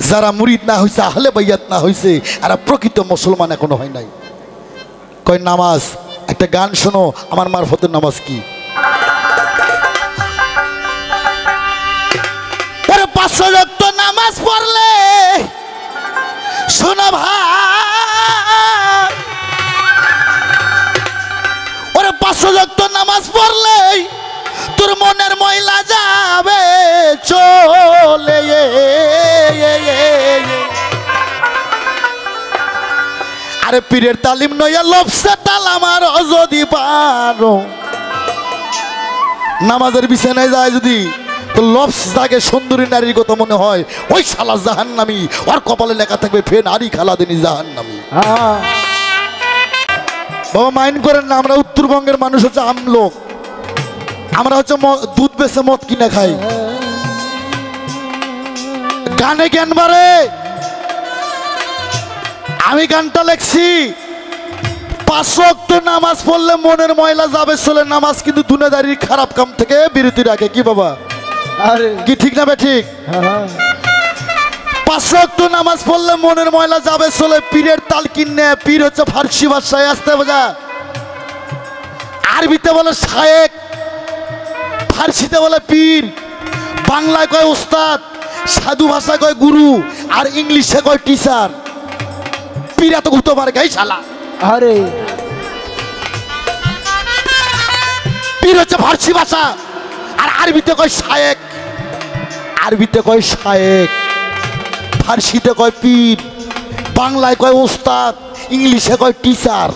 যারা মুরিদ না হয়েছে, আহলে বাইয়াত না হয়েছে, আর প্রকৃত মুসলমান এখনো হয় নাই। কয় নামাজ, একটা গান শোনো, আমার মারফতের নামাজ কি? 500 ওয়াক্ত নামাজ পড়লে শোনা ভাই, ওরে 500 ওয়াক্ত নামাজ পড়লে তোর মনের ময়লা যাবে চলে। আরে পীরের তালিম নইয়া লবসে তালাম আর যদি পারো, নামাজের বিছানায় যায় যদি তো লবস থাকে সুন্দরী নারীর কথা মনে হয়, ওই শালা জাহান্নামী, ওর কপালে লেখা থাকবে ফে নারী খালাদিনী জাহান্নামী। বাবা মাইন্ড করেন না, আমরা উত্তরবঙ্গের মানুষ হচ্ছে আমলোক, আমরা হচ্ছে দুধ বেচে মদ কিনে খাই। গানে জ্ঞান বাড়ে, আমি গানটা লেখছি 5 ওয়াক্ত নামাজ পড়লে মনের ময়লা যাবে চলে। নামাজ কিন্তু দুনিয়াদারির খারাপ কাম থেকে বিরতি রাখে। কি বাবা, কি ঠিক না? ঠিক। 5 ওয়াক্ত নামাজ পড়লে মনের ময়লা যাবে চলে। পীরের তাল কিনে, পীর হচ্ছে ফার্সি ভাষায়, আসতে বোঝা, আরবিতে বলে শায়েক, ফার্সিতে বলে পীর, বাংলায় কয় ওস্তাদ, সাধু ভাষায় কয় গুরু, আর ইংলিশে কয় টিচার। পীর এত ঘুরতে পারে গাই শালা। আরে পীর হচ্ছে ফার্সি ভাষা, আর আরবিতে কয় শায়েক, আরবিতে কয় শায়েক, ফার্সিতে কয় পীর, বাংলায় কয় ওস্তাদ, ইংলিশে কয় টিচার।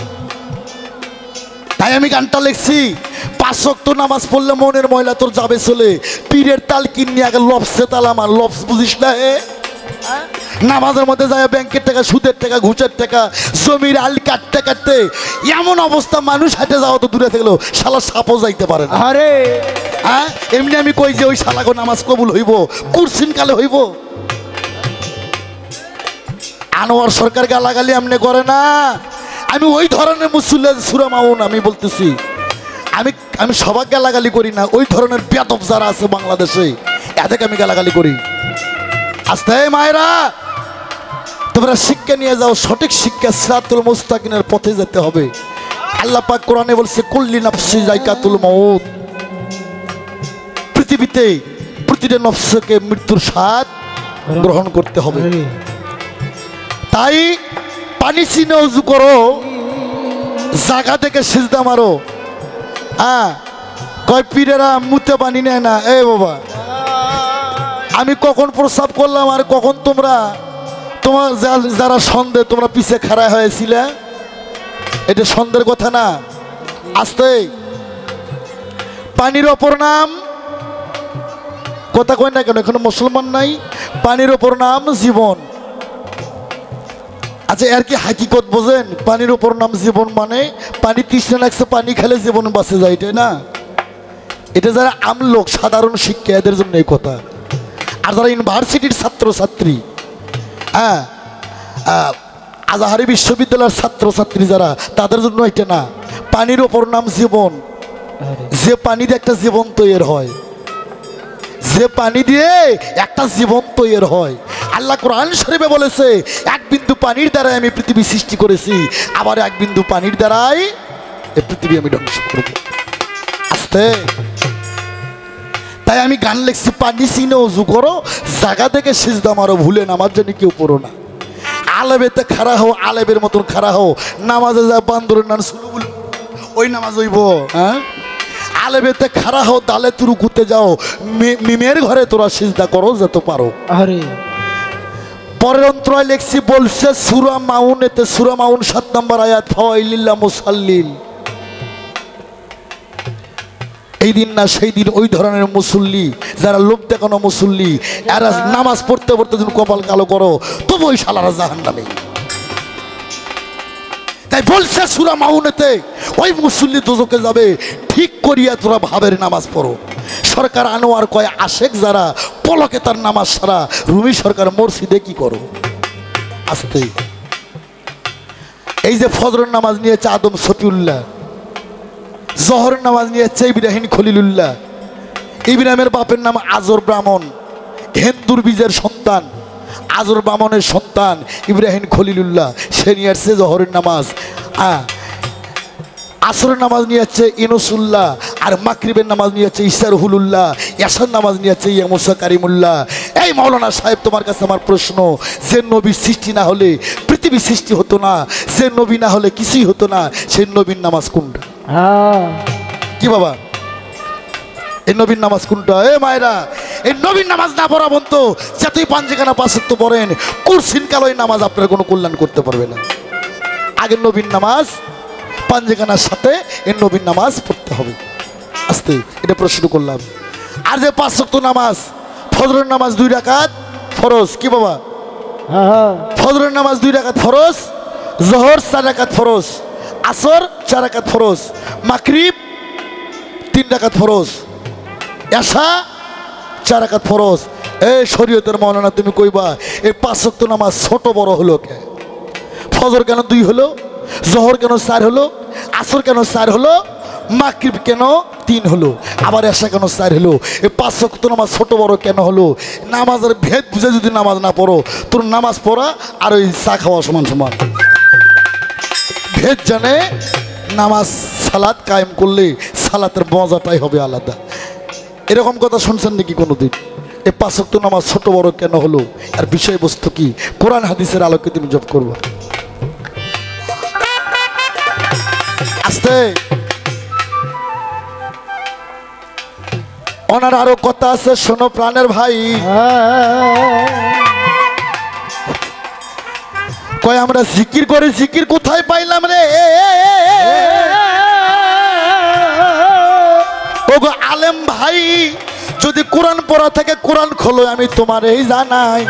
তাই আমি গানটা লিখছি 5 ওয়াক্ত নামাজ পড়লে মনের ময়লা তোর যাবে চলে। পীরের তাল কিনে আগে লবসে তাল আমার, লবস বুঝিস না? নামাজের মধ্যে যায় ব্যাংকের টাকা, সুদের টাকা, ঘুষের টাকা, জমির আল কাটতে কাটতে এমন অবস্থা, মানুষ হাঁটে যাওয়া তো দূরে থাকলেও শালা সাপও যাইতে পারে না। আরে হ্যাঁ, এমনি আমি কই যে ওই শালাগো নামাজ কবুল হইব কুরসিন কালে হইব? আনোয়ার সরকার গালাগালি এমনি করে না। আমি ওই ধরনের মুসল্লি সুরা মাউন আমি বলতেছি, আমি সবাই গালাগালি করি না, ওই ধরনের বেয়াদব যারা আছে বাংলাদেশে এদেরকে আমি গালাগালি করি। আস্তে মায়েরা, তোমরা শিক্ষা নিয়ে যাও, সঠিক শিক্ষা, সিরাতুল মুস্তাকিমের পথে যেতে হবে। আল্লাহ পাক কোরআনে বলছে কুল্লি নাফসি যায়কাতুল মউত, পৃথিবীতে প্রতিটা নফসকে মৃত্যুর স্বাদ গ্রহণ করতে হবে। তাই পানি চিনে উজু করো, জায়গা থেকে সিজদা মারো। হ্যাঁ, কয় পীরেরা মুতে পানি নেয় না। এ বাবা, আমি কখন প্রস্রাব করলাম আর কখন তোমার যারা সন্দেহ তোমরা পিছে খাড়া হয়েছিলে, এটা সন্দেহের কথা না। আস্তে, পানির অপর নাম, কথা কয় না কেন, এখানে মুসলমান নাই। পানির অপর নাম জীবন। আচ্ছা, এর কি হাকিকত বোঝেন? পানির উপর নাম জীবন মানে পানি তৃষ্ণা লাগছে, পানি খেলে জীবন বাঁচে যায়, এটাই না? এটা যারা আমলোক, সাধারণ শিক্ষা, এদের জন্য এই কথা। আর যারা ইউনিভার্সিটির ছাত্রছাত্রী, হ্যাঁ, আজাহারি বিশ্ববিদ্যালয়ের ছাত্রছাত্রী যারা, তাদের জন্য এটা না। পানির ওপর নাম জীবন। যে পানি দিয়ে একটা জীবন তৈরি হয়, যে পানি দিয়ে একটা জীবন তৈরি হয়। আল্লাহ কোরআন শরীফে বলেছে, 1 বিন্দু পানির দ্বারাই আমি পৃথিবী সৃষ্টি করেছি, আবার 1 বিন্দু পানির দ্বারাই এই পৃথিবী আমি ধ্বংস করব। আস্তে, তাই আমি গান লিখছি, পানি চিনে উজু করো, জায়গা থেকে সিজদা মারো, ভুলে নামাজ জানি কেউ পড়ো না। আলেবেতে খাড়া হও, আলেবের মতন খাড়া হও। নামাজে যা বান্দরের নাম শুরু, ওই নামাজ হইব? হ্যাঁ, আলেবেতে খাড়া হও, দালে তুরুকুতে যাও, মিমের ঘরে তোরা সিজদা করো যত পারো। আরে পরের অন্তরায় লেখছি, বলছে সূরা মাউনেতে, সূরা মাউন 7 নম্বর আয়াত, ফাওয়াইলিল মুসাল্লিন। এই দিন না সেই দিন ওই ধরনের মুসল্লি যারা লোক দেখানো মুসল্লি, এরা নামাজ পড়তে পড়তে যদি কপাল কালো করো, তবু ওই শালারা জাহান্নামী। তাই বলছে সূরা মাউনেতে, ওই মুসল্লি দোজখে যাবে। ঠিক করিয়া তোরা ভাবের নামাজ পড়ো। সরকার আনোয়ার কয়, আশেক যারা পলকে তার নামাজ সারা। রুমি সরকার মসজিদে কি করো? আস্তে, এই যে ফজরের নামাজ নিয়েছে আদম শফিউল্লাহ, জহরের নামাজ নিয়েছে ইব্রাহিম খলিলুল্লাহ, ইব্রাহিমের বাপের নাম আজর ব্রাহ্মণ, হিন্দুর বীজের সন্তান। আজর বামনের সন্তান ইব্রাহিম খলিলুল্লাহ, সে নিয়ে আসছে জহরের নামাজ, আসরের নামাজ নিয়ে যাচ্ছে ইনুসুল্লাহ, আর মাগরিবের নামাজ নিয়ে যাচ্ছে ইসারহুল্লাহ, ইয়াসার নামাজ নিয়ে যাচ্ছে মুসা কারিমুল্লাহ। এই মাওলানা সাহেব, তোমার কাছে আমার প্রশ্ন, যে নবীর সৃষ্টি না হলে পৃথিবী সৃষ্টি হতো না, যে নবী না হলে কিছুই হতো না, সেই নবীর নামাজ কোনটা? কি বাবা, এই নবীর নামাজ কোনটা? এ মায়েরা, এই নবীর নামাজ না পড়া বন্ধু, যতই পাঞ্জেখানা পাঁচত্ব পড়েন, কুরসিন কালো এই নামাজ আপনার কোনো কল্যাণ করতে পারবে না। আগের নবীর নামাজ পাঞ্জেখানার সাথে এই নবীর নামাজ পড়তে হবে। আস্তে এটা প্রশ্ন করলাম। আর যে 5 ওয়াক্ত নামাজ, ফজরের নামাজ 2 রাকাত ফরজ, কি বাবা? ফজরের নামাজ 2 রাকাত ফরজ, জোহর 4 রাকাত ফরজ, আসর 4 রাকাত ফরজ, মাগরিব 3 রাকাত ফরজ, এশা 4 রাকাত ফরজ। এই শরীয়তের মাওলানা তুমি কইবা এই 5 ওয়াক্ত নামাজ ছোট বড় হলো কে? ফজর কেন 2 হলো, জোহর কেন 4 হলো, আসর কেন 4 হলো, মাগরিব কেন 3 হলো, আবার এশা কেন 4 হলো? এই 5 ওয়াক্ত নামাজ ছোট বড় কেন হলো? নামাজের ভেদ বুঝে যদি নামাজ না পড়ো, তোর নামাজ পড়া আর ওই চা খাওয়া সমান সমান। ভেদ জানে নামাজ সালাত কায়েম করলে সালাতের মজাটাই হবে আলাদা। এরকম কথা শুনছেন নাকি কোনোদিন? এই 5 ওয়াক্ত নামাজ ছোট বড় কেন হলো, আর বিষয়বস্তু কি? কোরআন হাদিসের আলোকে তুমি জব করবা। আস্তে, ওনার আরো কথা আছে, শোনো প্রাণের ভাই। কয় আমরা জিকির করে, জিকির কোথায় পাইলাম রে? ওগো আলেম ভাই, যদি কোরআন পড়া থাকে কোরআন খোলো, আমি তোমার এই জানাই।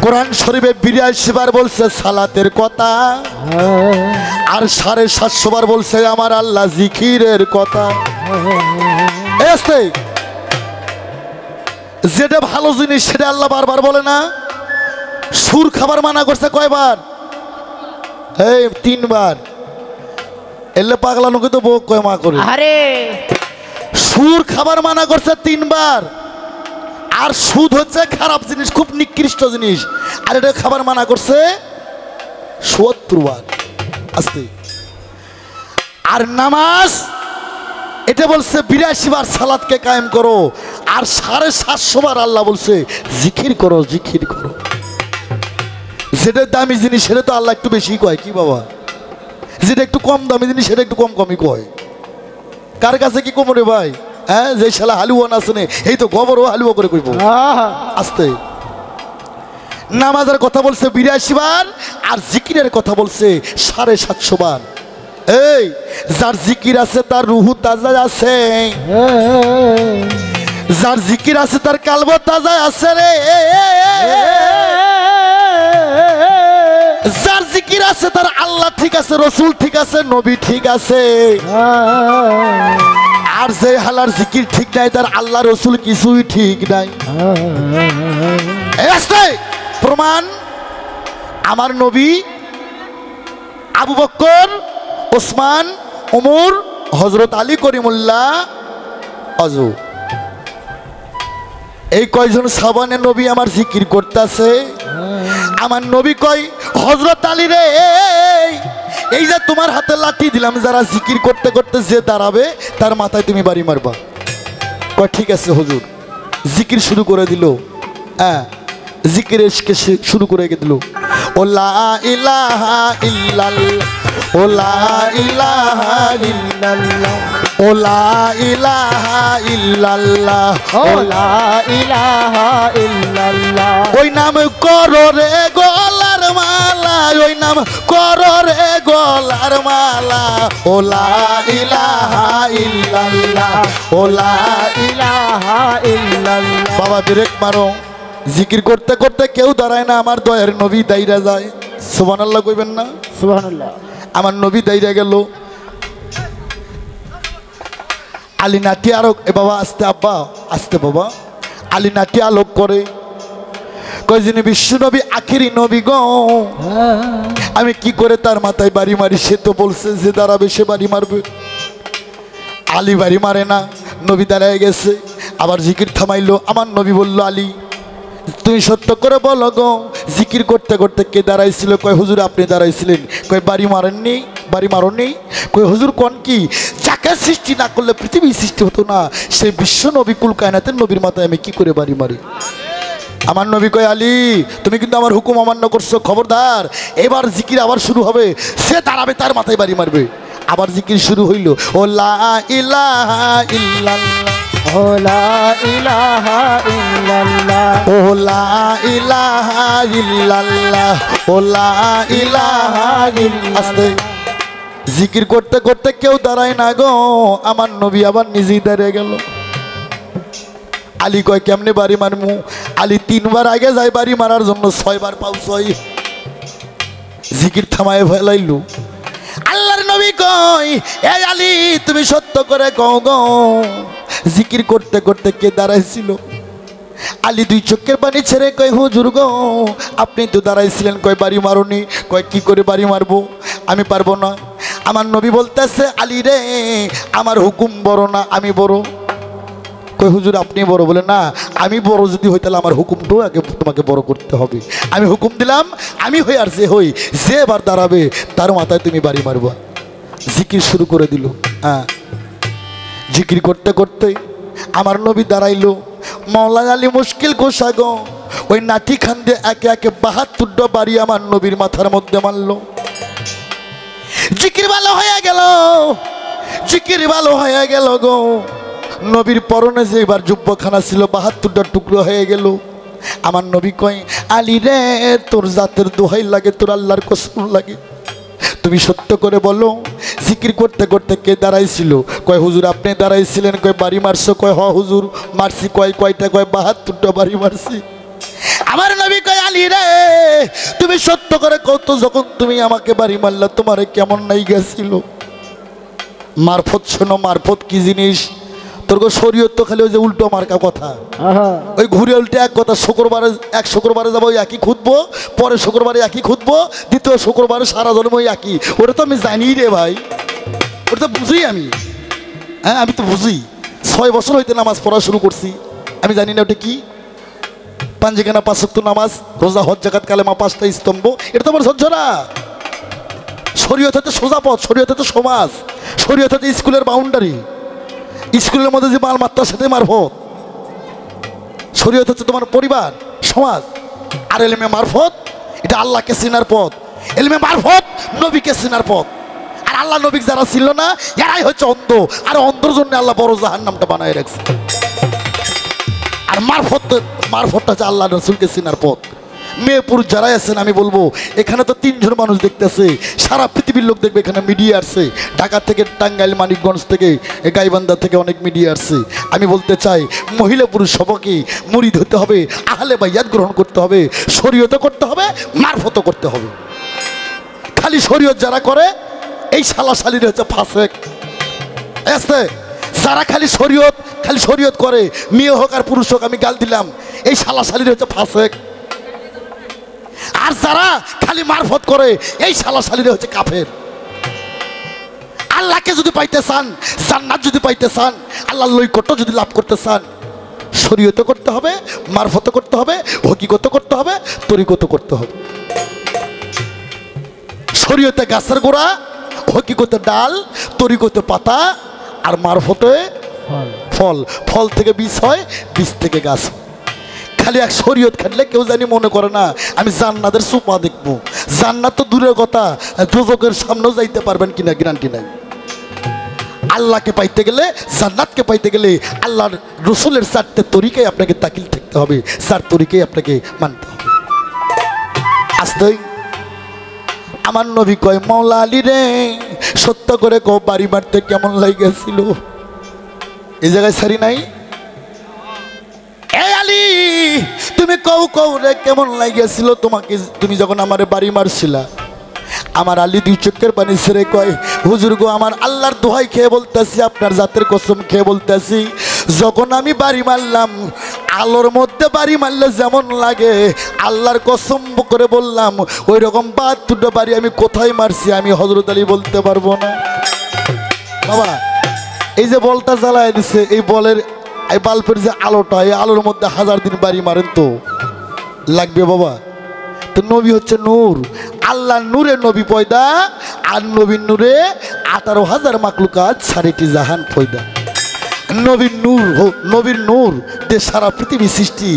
কোরআন শরীফে 82 বার বলছে সালাতের কথা, আর 750 বার বলছে আমার আল্লাহ জিকিরের কথা। যেটা ভালো জিনিস সেটা আল্লাহ বারবার বলে না? সুর খাবার মানা করছে কয়বার? এই 3 বার। এলে পাগলা লোকে তো বউ কয় মা করে। আরে সুর খাবার মানা করছে 3 বার। আর সুদ হচ্ছে খারাপ জিনিস, খুব নিকৃষ্ট জিনিস, আর এটা খাবার মানা করছে ৭০ বার। আস্তে। আর নামাজ এটা বলছে 82 বার সালাতকে কায়েম করো, আর 750 বার আল্লাহ বলছে জিকির করো, জিকির করো। যেটা দামি জিনিস সেটা তো আল্লাহ একটু বেশি কয়, কি বাবা? যেটা একটু কম দামি জিনিস সেটা একটু কম কমই কয়। কার কাছে কি কম রে ভাই? হ্যাঁ, যে শালা হালুয়া না শুনে এই তো গোবরও হালুয়া করে কইব। আস্তে। নামাজের কথা বলছে 82 বার, আর জিকিরের কথা বলছে 750 বার। এই যার জিকির আছে তার রুহু তাজা আছে, যার জিকির আছে তার কালব তাজা আছে রে। যার জিকির আছে তার আল্লাহ ঠিক আছে, রসুল ঠিক আছে, নবী ঠিক আছে। আর যে হালার জিকির ঠিক নাই তার আল্লাহ রসুল কিছুই ঠিক নাই। প্রমাণ আমার নবী, আবু বকর, ওসমান, ওমর, হযরত আলী করিমুল্লাহ আজু, এই কয়জন সাহাবানে নবী আমার জিকির করতেছে। আমার নবী কয় হযরত আলী রে, এই যে তোমার হাতে লাঠি দিলাম, যারা জিকির করতে করতে যে দাঁড়াবে তার মাথায় তুমি বাড়ি মারবা। কয় ঠিক আছে হুজুর। জিকির শুরু করে দিল। হ্যাঁ, জিকির শুরু করে দিল। ও লা ইলাহা ইল্লাল্লাহ, ও লা ইলাহা ইল্লাল্লাহ, ও লা ইলাহা ইল্লাল্লাহ, ও লা ইলাহা ইল্লাল্লাহ। ওই নাম করো রে গলার মালা, ওই নাম করো রে গলার মালা। ও লা ইলাহা ইল্লাল্লাহ, ও লা ইলাহা ইল্লাল্লাহ। বাবা ব্রেক মারো। জিকির করতে করতে কেউ দাঁড়ায় না, আমার দয়ার নবী দাইরা যায়। সুবহানাল্লাহ কইবেন না? সুবহানাল্লাহ। আমার নবী দাইরা গেল। আলী নাটি আলোক, এ বাবা আস্তে, আব্বা আস্তে বাবা। আলী নাটি আলোক করে, কয় যিনি বিশ্ব নবী আখেরি নবী গো, আমি কি করে তার মাথায় বাড়ি মারি? সে তো বলছে যে দাঁড়াবে সে বাড়ি মারবে। আলী বাড়ি মারে না, নবী দাঁড়ায় গেছে। আবার জিকির থামাইলো। আমার নবী বলল আলী তুমি সত্য করে বলো গো, জিকির করতে করতে কে দাঁড়াইছিল? কয় হুজুর আপনি দাঁড়াইছিলেন। কয় বাড়ি মারেননি? বাড়ি মারননি? কয় হুজুর কোন কি? যাকে সৃষ্টি না করলে পৃথিবী সৃষ্টি হতো না, সেই বিশ্ব নবী কুল কায়নাতের নবীর মাথায় আমি কি করে বাড়ি মারি? আমার নবী কয় আলী তুমি কিন্তু আমার হুকুম অমান্য করছো, খবরদার। এবার জিকির আবার শুরু হবে, সে দাঁড়াবে তার মাথায় বাড়ি মারবে। আবার জিকির শুরু হইল, ও লা ইলাহা ইল্লাল্লাহ, ও লা ইলাহা ইল্লাল্লাহ, ও লা ইলাহা ইল্লাল্লাহ, ও লা ইলাহা ইল্লাল্লাহ। জিকির করতে করতে কেউ দাঁড়ায় না গো, আমার নবী আবার নিজেই দাঁড়িয়ে গেল। আলী কয় কেমনে বাড়ি মারমু? আলী 3 বার আগে যায় বাড়ি মারার জন্য, 6 বার পাও 6। জিকির থামায় ফেলাইল। আল্লাহর নবী কয় এই আলী তুমি সত্য করে কও গো, জিকির করতে করতে কে দাঁড়াইছিল? আলী 2 চোখের পানি ছেড়ে কয় হুজুর গো আপনি তো দাঁড়াইছিলেন, কয় বাড়ি মারুনি। কয় কি করে বাড়ি মারবো, আমি পারবো না। আমার নবী বলতেছে আলী রে আমার হুকুম বড় না আমি বড়। কই হুজুর আপনি বড়? বলে না আমি বড় যদি হই তাহলে আমার হুকুমটাও আগে তোমাকে বড় করতে হবে। আমি হুকুম দিলাম, আমি হই আর যে হই, যে এবার দাঁড়াবে তার মাথায় তুমি বাড়ি মারবা। জিকির শুরু করে দিল। হ্যাঁ, জিকির করতে করতে আমার নবী দাঁড়াইলো। মওলা আলী মুশকিল কোষা গো, ওই নাটি খান দিয়ে একে একে 72টা বাড়ি আমার নবীর মাথার মধ্যে মারলো। জিকির ভালো হয়ে গেল, জিকির ভালো হয়ে গেল গো। নবীর পরনে যে এবার জুব্বখানা ছিল 72টা টুকরো হয়ে গেল। আমার নবী কয় আলী রে তোর জাতের দোহাই লাগে, তোর আল্লাহর কসম লাগে, তুমি সত্য করে বলো জিকির করতে করতে কে দাঁড়াইছিল? কয় হুজুর আপনি দাঁড়াইছিলেন। কয় বাড়ি মারছো? কয় হ হুজুর মারছি। কয় কয়টা? কয় 72টা বাড়ি মারছি। আমার নবী কয় আলী রে তুমি সত্য করে কত, যখন তুমি আমাকে বাড়ি মারলা তোমারে কেমন নাই গেছিল? মারফত শোনো, মারফত কি জিনিস? তোর শরীয়ত তো খালি ওই যে উল্টো মার্কা কথা, ওই ঘুরে উল্টে এক কথা। এক শুক্রবারে যাবো একই খুঁজবো, পরে শুক্রবারে একই খুঁজবো, দ্বিতীয় শুক্রবারে সারা জন্ম ওই একই। ওটা তো আমি জানি রে ভাই, ওটা তো বুঝি আমি। হ্যাঁ আমি তো বুঝি, 6 বছর হইতে নামাজ পড়া শুরু করছি, আমি জানি না ওটা কি। পাঞ্জিখানা 5 ওয়াক্ত নামাজ, রোজা, হজ, যাকাত, কালেমা 5টা স্তম্ভ, এটা তো আমার ঝরঝরা। শরীয়ত হতে সোজা পথ, শরীয়ত হতে সমাজ, শরীয়ত হতে স্কুলের বাউন্ডারি, স্কুলের মধ্যে যে মালমাত্রার সাথে মারফত। শরীয়ত হচ্ছে তোমার পরিবার, সমাজ। আর এলমে মারফত এটা আল্লাহকে চিনার পথ, এলমে মারফত নবীকে চিনার পথ। আর আল্লাহ নবী যারা ছিল না এরাই হচ্ছে অন্ধ, আর অন্ধর জন্য আল্লাহ বড় জাহান্নামটা বানায় রাখছে। আর মারফতটা হচ্ছে আল্লাহ রসুলকে চিনার পথ। মেয়ে পুরুষ যারাই আছেন আমি বলবো, এখানে তো 3 জন মানুষ দেখতেছে, সারা পৃথিবীর লোক দেখবে। এখানে মিডিয়া আসছে, ঢাকা থেকে, টাঙ্গাইল, মানিকগঞ্জ থেকে, গাইবান্ধা থেকে অনেক মিডিয়া আসছে। আমি বলতে চাই মহিলা পুরুষ সবাইকে মুরিদ হতে হবে, আহলে বাইয়াত গ্রহণ করতে হবে, শরীয়ত করতে হবে, মারফত করতে হবে। খালি শরীয়ত যারা করে এই শালাশালির হচ্ছে ফাসেক। যারা খালি শরীয়ত করে, মেয়ে হোক আর পুরুষ হোক, আমি গাল দিলাম, এই শালাশালির হচ্ছে ফাসেক। আর যারা খালি মারফত করে এই শালাশালিরা হচ্ছে কাফের। আল্লাহকে যদি পাইতে চান, জান্নাত যদি পাইতে চান, আল্লাহর নৈকট্য যদি লাভ করতে চান, শরীয়ত করতে হবে, মারফত করতে হবে, হকিকত করতে হবে, তরিকত করতে হবে। শরীয়তে গাছের গোড়া, হকিকতে ডাল, তরিকতে পাতা, আর মারফতে ফল। ফল থেকে বীজ হয়, বীজ থেকে গাছ। খালি এক শরীয়ত খাটলে কেউ জানি মনে করে না আমি জান্নাতের সুপা দেখবো। জান্নাত তো দূরের কথা, দোজখের সামনেও যাইতে পারবেন কিনা গ্যারান্টি নাই। আল্লাহকে পাইতে গেলে, জান্নাতকে পাইতে গেলে আল্লাহর রসুলের 4টে তরিকায় আপনাকে তাকিল থাকতে হবে, 4 তরিকায় আপনাকে মানতে হবে। আসতে আমার নবী কয় মওলা আলী রে সত্য করে কও বাড়ি মারতে কেমন লাগেছিল? এই জায়গায় সারি নাই। এই আলী তুমি কও রে কেমন লাগেছিল তোমাকে, তুমি যখন আমারে বাড়ি মারছিলা? আমার আলী 2 চোখের পানি ছেড়ে কয় হুজুর গো আমার আল্লাহর দোহাই খেয়ে বলতেছি, আপনার জাতের কসম খেয়ে বলতেছি, যখন আমি বাড়ি মারলাম আলোর মধ্যে বাড়ি মারলে যেমন লাগে, আল্লাহর কসম করে বললাম ওই রকম 72টা বাড়ি আমি কোথায় মারছি আমি হযরত আলী বলতে পারবো না। বাবা এই যে বলটা জ্বালায় দিছে, এই বলের এই বাল্বের যে আলোটা, এই আলোর মধ্যে 1000 দিন বাড়ি মারেন তো লাগবে বাবা। তো নবী হচ্ছে নূর, আল্লাহ নূরে নবী পয়দা, আর নবীর নূরে 18,000 মাকলুকাত 6টি জাহান পয়দা। নবীর নূর নবীর নূর যে সারা পৃথিবী সৃষ্টি।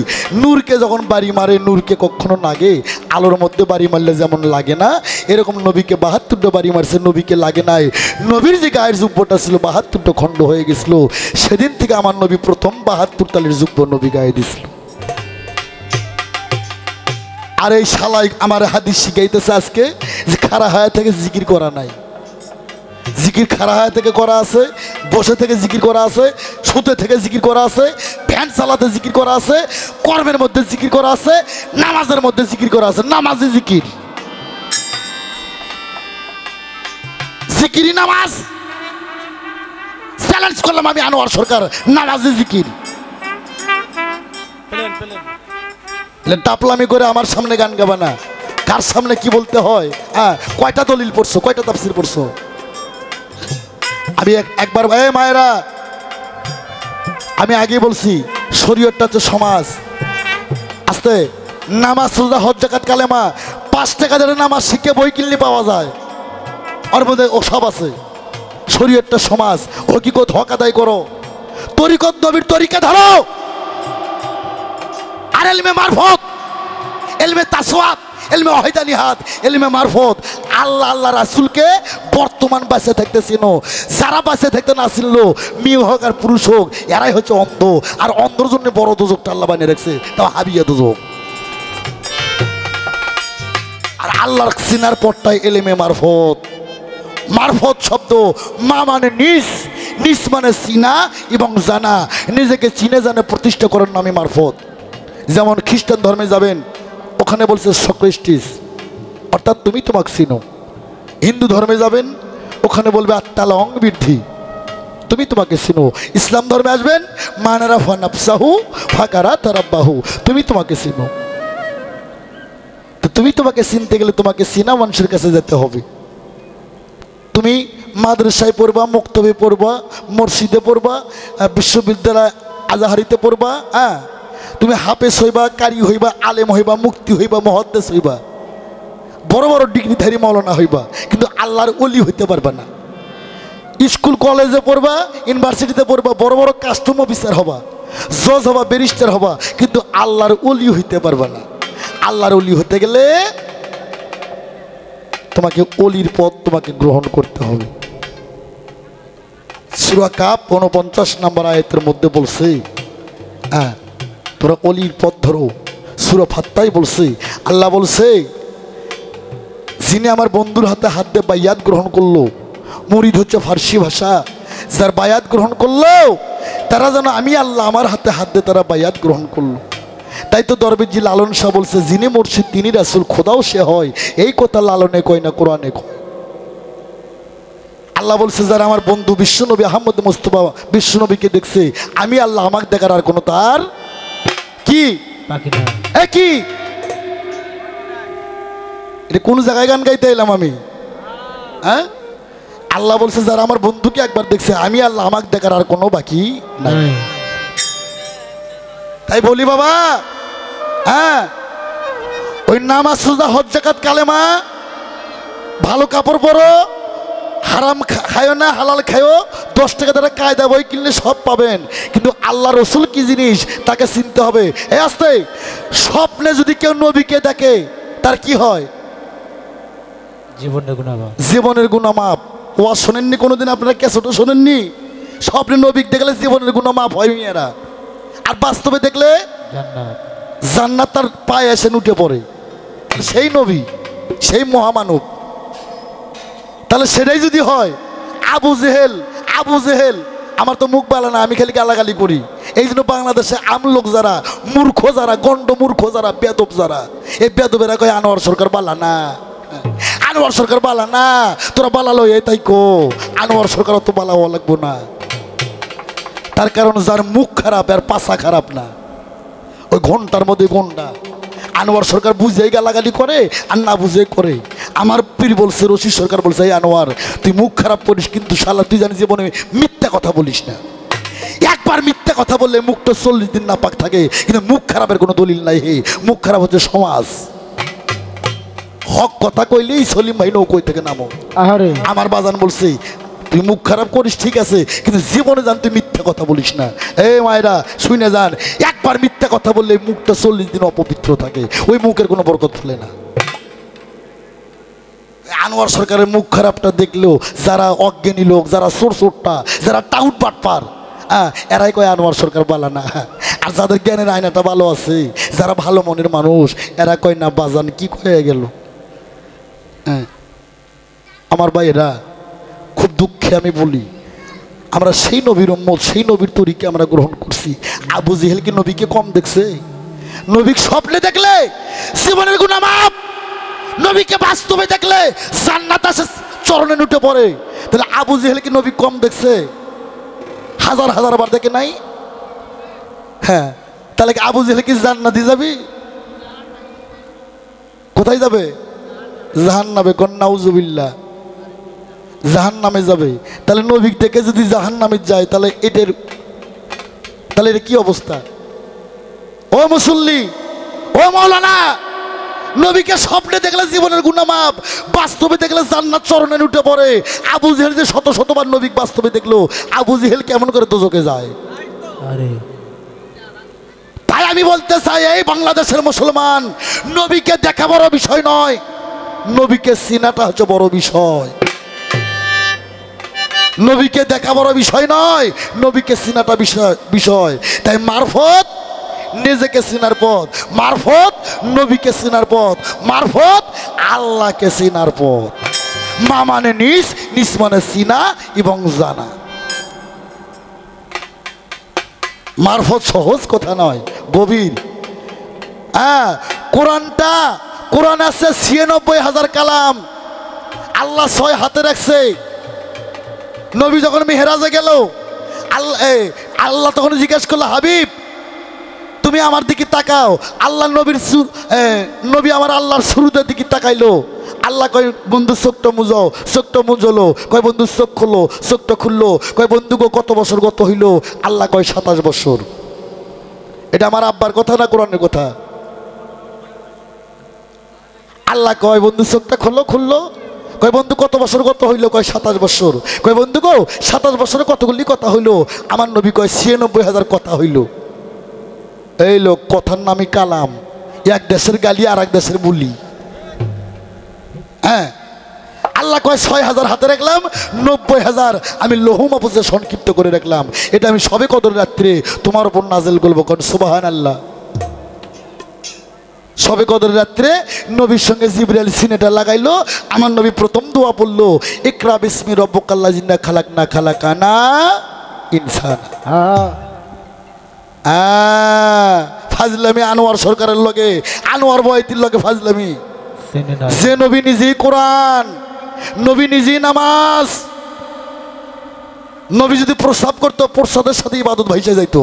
নূরকে যখন বাড়ি মারে, নূরকে কখনো লাগে। আলোর মধ্যে বাড়ি মারলে যেমন লাগে না, এরকম নবীকে 72টা বাড়ি মারছে, নবীকে লাগে নাই। নবীর যে গায়ের যুব্বটা ছিল 72টা খণ্ড হয়ে গেছিল। সেদিন থেকে আমার নবী প্রথম 72 তালের যুব্ব নবী গায়ে দিছিল। আর এই শালাই আমার হাদিস শিখাইতেছে আজকে যে খাড়া হায়া থেকে জিকির করা নাই। জিকির খাড়া হায়া থেকে করা আছে, বসে থেকে জিকির করা আছে, শুতে থেকে জিকির করা আছে, ফ্যান চালাতে জিকির করা আছে, কর্মের মধ্যে জিকির করা আছে, নামাজের মধ্যে জিকির করা আছে। নামাজে জিকির, জিকিরই নামাজ। চ্যালেঞ্জ করলাম আমি আনোয়ার সরকার, নামাজে জিকির। টাপলামি করে আমার সামনে গান গাবা না। কার সামনে কি বলতে হয়? হ্যাঁ, কয়টা দলিল পড়ছো, কয়টা তাফসীর পড়ছো? আমি একবার ভাই মায়েরা, আমি আগে বলছি শরীয়তটা হচ্ছে সমাজ। আস্তে নামাজ, রোজা, হজ, যাকাত, কালেমা 5 টাকা ধরে নামাজ শিখে বই কিনলে পাওয়া যায়। ওর মধ্যে ও সব আছে। শরীয়তটা সমাজ, হকিকত হক আদায় করো, তরিকত নবীর তরিকা ধরো। আর এলমে মারফত, এলমে তাসওয়াত, এলমে ওয়াহিদানিয়াত, এলমে মারফত। আল্লাহ আল্লাহ রাসূলকে বর্তমান বাঁচে থাকতে চিনো। যারা বাঁচে থাকতে না চিনলো, মেয়ে হোক আর পুরুষ হোক, এরাই হচ্ছে অন্ধ। আর অন্ধর জন্য বড় দোজকটা আল্লাহ বানিয়ে রাখছে, তাও হাবিয়া দোজক। আর আল্লাহর চিনার পরটাই এলেমে মারফত। মারফত শব্দ মা মানে নিজ, নিজ মানে চিনা এবং জানা। নিজেকে চিনে জানে প্রতিষ্ঠা করার নামে মারফত। যেমন খ্রিস্টান ধর্মে যাবেন, ওখানে বলছে সক্রেটিস, অর্থাৎ তুমি তোমাকে চিনো। হিন্দু ধর্মে যাবেন, ওখানে বলবে আত্মালং বৃদ্ধি, তুমি তোমাকে চিনো। ইসলাম ধর্মে আসবেন, মানারা ফানাফসাহু ফাকারা তারাব্বাহু, তুমি তোমাকে চিনো। তো তুমি তোমাকে চিনতে গেলে তোমাকে চিনা মানুষের কাছে যেতে হবে। তুমি মাদ্রাসায় পড়বা, মক্তবে পড়বা, মসজিদে পড়বা, বিশ্ববিদ্যালয় আজাহারিতে পড়বা, হ্যাঁ, তুমি হাফেজ হইবা, কারি হইবা, আলেম হইবা, মুক্তি হইবা, মুহাদ্দিস হইবা, বড় বড় ডিগ্রিধারী মাওলানা হইবা, কিন্তু আল্লাহর ওলি হইতে পারবা না। স্কুল কলেজে পড়বা, ইউনিভার্সিটিতে পড়বা, বড় বড় কাস্টম অফিসার হবা, জজ হবা, ব্যারিস্টার হবা, কিন্তু আল্লাহর ওলি হইতে পারবা না। আল্লাহর ওলি হতে গেলে তোমাকে ওলির পথ তোমাকে গ্রহণ করতে হবে। সূরা কাফ 49 নম্বর আয়াতের মধ্যে বলছে, হ্যাঁ, তোরা অলির পথ ধরো। সূরা ফাত্তাই বলছে, আল্লাহ বলছে, যিনি আমার বন্ধুর হাতে হাত দিয়ে বায়াত গ্রহণ করলো, মুরিদ হচ্ছে ফার্সি ভাষা, যার বায়াত গ্রহণ করলো তারা যেন আমি আল্লাহ আমার হাতে হাত দিয়ে তারা বায়াত গ্রহণ করলো। তাই তো দরবেশজি লালন শাহ বলছে, যিনি মুর্শিদ তিনি রাসূল, খোদাও সে হয়। এই কথা লালনে কয় না, কোরআনে কয়। আল্লাহ বলছে, যারা আমার বন্ধু বিশ্বনবী আহমদ মুস্তফা বিশ্বনবীকে দেখছে, আমি আল্লাহ আমাকে দেখার আর কোনো তার কি কি? এটা কোন জায়গায় গান গাইতে এলাম আমি? হ্যাঁ, আল্লাহ বলছে, যারা আমার বন্ধুকে একবার দেখছে, আমি আল্লাহ আমাকে দেখার আর কোনো বাকি নাই। তাই বলি বাবা, হ্যাঁ, ওই নামাজ, রোজা, হজ, যাকাত, কালেমা, ভালো কাপড় পরো, হারাম খায়ও না, হালাল খায়ও, 10 টাকা দ্বারা কায়দা বই কিনলে সব পাবেন, কিন্তু আল্লাহ রসুল কি জিনিস তাকে চিনতে হবে। এই আসতে স্বপ্নে যদি কেউ নবীকে দেখে, তার কি হয়? জীবনের গুনাহ মাপ। ওয়াজ শোনেননি কোনোদিন? আপনারা ক্যাসেটও শোনেননি? স্বপ্নে নবী দেখলে জীবনের গুনাহ মাপ হয় মেয়েরা, আর বাস্তবে দেখলে জান্নাত তার পায়ে এসে উঠে পড়ে। সেই নবী, সেই মহামানব। তাহলে সেটাই যদি হয়, আবু জেহেল, আমার তো মুখ বালা না, আমি খালি গালাগালি করি। এই জন্য বাংলাদেশে আমলোক যারা, মূর্খ যারা, গণ্ড মূর্খ যারা, বেদব যারা, এই বেদবেরা কয় আনোয়ার সরকার বালা না, আনোয়ার সরকার বালা না। তোরা বালালো এই তাই কো, আনোয়ার সরকার তো বালা হওয়া লাগবো না। তার কারণ যার মুখ খারাপ আর পাছা খারাপ না, ওই ঘন্টার মধ্যে ঘন্টা। আনোয়ার সরকার বুঝেই গালাগালি করে আর না বুঝে করে। আমার পীর বলছে, রশিদ সরকার বলছে, এই আনোয়ার তুই মুখ খারাপ করিস, কিন্তু শালা তুই জানিস জীবনে মিথ্যা কথা বলিস না। একবার মিথ্যা কথা বললে মুখটা 40 দিন না পাক থাকে, কিন্তু মুখ খারাপের কোনো দলিল নাই। হে, মুখ খারাপ হচ্ছে সমাজ। হক কথা কইলেই সলিম ভাই নৌকোয় থেকে নামো। আরে আমার বাজান বলছে তুই মুখ খারাপ করিস ঠিক আছে, কিন্তু জীবনে জান তুই মিথ্যা কথা বলিস না। এই মায়েরা শুনে যান, একবার মিথ্যা কথা বললে মুখটা 40 দিন অপবিত্র থাকে, ওই মুখের কোনো বরকত ফেলে না। আনোয়ার সরকারের মুখ খারাপটা দেখলেও যারা অজ্ঞানী লোক, যারা চোরটা, যারা টাউট বাটপার, এরাই কয় আনোয়ার সরকার বালা না। আর যাদের জ্ঞানের আয়নাটা ভালো আছে, যারা ভালো মনের মানুষ, এরা কয় না বাজান কি কয়ে গেল। হ্যাঁ আমার ভাইয়েরা, খুব দুঃখে আমি বলি, আমরা সেই নবীর উম্মত, সেই নবীর তরিকে আমরা গ্রহণ করছি। আবু জেহেল কি নবীকে কম দেখছে? নবী স্বপ্নে দেখলে জীবনের গুনাহ মাফ, নবীকে বাস্তবে দেখলে জান্নাত আসে চরণে উঠে পড়ে। তাহলে আবু জেহেল কি নবী কম দেখছে? হাজার হাজার বার দেখে নাই? হ্যাঁ, তাহলে কি আবু জেহেল কি জান্নাতে যাবি? কোথায় যাবে? জাহান্নামে। কোন নাউজুবিল্লাহ, জাহান্নামে যাবে। তাহলে নবী থেকে যদি জাহান্নামে যায়, তাহলে এটা কি অবস্থা? ও মুসল্লি, ও মাওলানা, নবীকে স্বপ্নে দেখলে জীবনের গুনাহ মাফ, বাস্তবে দেখলে জান্নাত চরণে উঠে পড়ে। আবু জেহেল যে শত শতবার নবী বাস্তবে দেখলো, আবু জেহেল কেমন করে দোজখে যায়? আরে তাই আমি বলতে চাই, এই বাংলাদেশের মুসলমান, নবীকে দেখা বড় বিষয় নয়, নবীকে চিনাটা হচ্ছে বড় বিষয়। নবীকে দেখা বড় বিষয় নয়, নবীকে চিনাটা বিষয়। তাই মারফত নিজেকে চিনার পথ, মারফত নবীকে চিনার পথ, মারফত আল্লাহকে চিনার পথ। মা মানে নিজ, নিজ মানে চিনা এবং জানা। মারফত সহজ কথা নয়, গভীর। হ্যাঁ, কোরআন আছে 96,000 কালাম, আল্লাহ 6 হাতে রাখছে। নবী যখন মেহরাজে গেল, আল্লাহ তখন জিজ্ঞেস করলো, হাবিব তুমি আমার দিকে তাকাও। নবী আমার আল্লাহর শুরুতের দিকে তাকাইলো। আল্লাহ কয় বন্ধু চোখটা মুজাও, চোখটা মুজলো। কয় বন্ধু চোখ খুললো, চোখটা খুললো। কয় বন্ধু গো কত বছর গত হইলো? আল্লাহ কয় 27 বছর। এটা আমার আব্বার কথা না কোরআনের কথা? আল্লাহ কয় বন্ধু চোখটা খুললো। কয় বন্ধু কত বছর গত হইলো? কয় 27 বছর। কয় বন্ধু গো 27 বছরে কতগুলি কথা হইলো? আমার নবী কয় 96,000 কথা হইলো। এই লোক কথার নামই কালাম, এক দেশের গালি আর এক দেশের বুলি। হ্যাঁ, আল্লাহ কয় 6,000 হাতে রাখলাম, 90,000 আমি লৌহ মাহফুজে সংক্ষিপ্ত করে রাখলাম। এটা আমি সবে কদর রাত্রে তোমার উপর নাজেল করবো। কারণ সুবহানাল্লাহ, সবে কদর রাত্রে নবীর সঙ্গে জিবরাইল সিনেটা লাগাইলো। আমার নবী প্রথম দোয়া পড়লো, ইকরা বিসমি রব্বিকাল্লাযী খালাকানা ইনসান। ফাজলামি আনোয়ার সরকারের লগে, আনোয়ার বয়তির লগে ফাজলামি। যে নবী নিজেই কোরআন, নবী নিজেই নামাজ। নবী যদি প্রস্রাব করতো, প্রস্রাবের সাথে ইবাদত ভাইসে যাইত।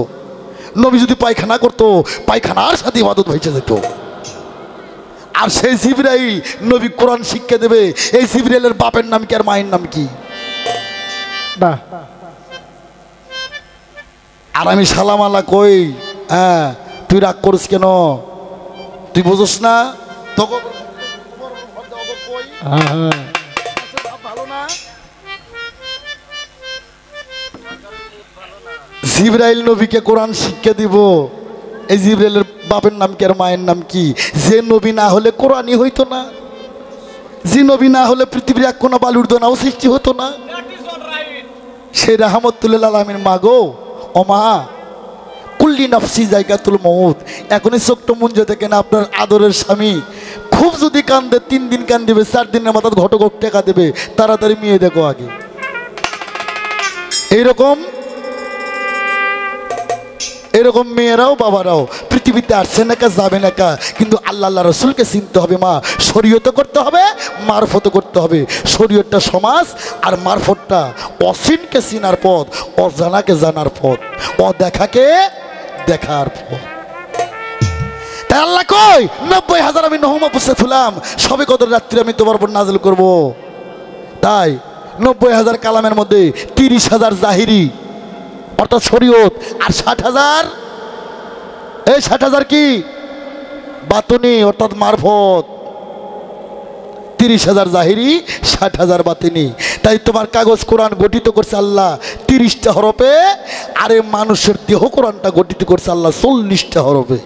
নবী যদি পায়খানা করতো, পায়খানার সাথে ইবাদত ভাইসে যাইত। আর সেই জিবরাইল নবী কোরআন শিক্ষা দেবে। এই জিবরাইলের বাপের নাম কি আর মায়ের নাম কি? বাহ। আর আমি সালাম আলা কই, হ্যাঁ তুই রাগ করিস কেন? তুই বুঝোস না? জিবরাইল নবীকে কোরআন শিক্ষা দিব। এই জিবরাইলের বাপের নাম কি আর মায়ের নাম কি? যে নবী না হলে কোরআনই হইতো না, যে নবী না হলে পৃথিবীর এক কোনা বালুর দোনাও সৃষ্টি হতো না। সেই রাহমাতুল আলামিন মা গো, ও মা, কুল্লি নাফসি জায়গাতুল মউত। এখনই চোখটা মুঞ্জে দেখেন আপনার আদরের স্বামী খুব যদি কান্দে, 3 দিন কান দিবে, 4 দিনের মাথায় ঘটক টেকা দেবে। তাড়াতাড়ি মেয়ে দেখো আগে। এরকম মেয়েরাও বাবারাও পৃথিবীতে আসছে না কা, যাবে না কা, কিন্তু আল্লাহ রসুলকে চিনতে হবে। মা, শরীয়ত করতে হবে, মারফত করতে হবে। শরীয়তটা সমাজ, আর মারফতটা অসীমকে চিনার পথ, অজানাকে জানার পথ, অদেখাকে দেখার পথ। তাই আল্লাহ কই 90,000 আমি নহমা পুষে থুলাম, সবে কদর রাত্রি আমি তোমার উপর নাজিল করব। তাই 90,000 কালামের মধ্যে 30,000 জাহিরি, অর্থাৎ শরীয়ত। আর 60,000, এই 60,000 কি বাতুনি অর্থাৎ মারফত। 30,000 জাহিরি, 60,000 বাতিনি। তাই তোমার কাগজ কোরআন গঠিত করছে আল্লাহ 30টা হরফে, আরে মানুষের দেহ কোরআনটা গঠিত করছে আল্লাহ 40টা হরফে।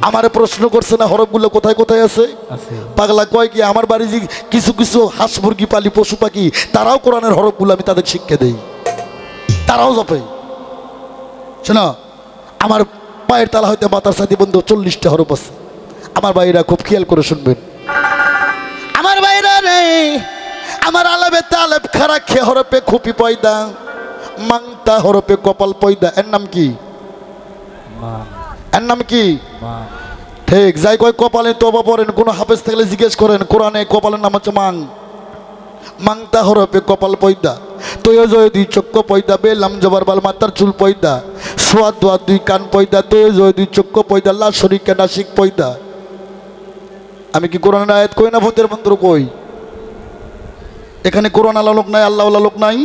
আমারে প্রশ্ন করছে না হরফগুলো কোথায় কোথায় আছে? পাগলা কয় কি আমার বাড়ি যে কিছু কিছু হাঁস মুরগি পালি পশু পাখি তারাও কোরআনের হরফগুলো আমি তাদের শিক্ষা দেই, তারাও জপে। শোনো, আমার পায়ের তালা হইতে মাথার সাথে বন্ধু 40টা হরফ আছে। আমার ভাইরা খুব খেয়াল করে শুনবেন, আমার ভাইরা নেই আমার আলেবে তালেব খারা খে হরপে খুপি পয়দা, মাংতা হরপে কপাল পয়দা। এর নাম কি? এর নাম কি? ঠিক যাই কয় কপালে তবা পড়েন, কোনো হাফেজ থাকলে জিজ্ঞেস করেন কোরআনে কপালের নাম হচ্ছে মাং। মাংতা হরপে কপাল পয়দা, তৈয় জয় 2 চক্ষু পয়দা, বেলাম জবার বাল মাতার চুল পয়দা, সোয়াদ দোয়া 2 কান পয়দা, তৈয় জয় 2 চক্ষু পয়দা, লা শরীকা নাসিক পয়দা। আমি কি কোরআনের আয়াত কই না ভূতের মন্ত্র কই? এখানে কোরআন আল্লাহ লোক নাই, আল্লাহ লোক নাই।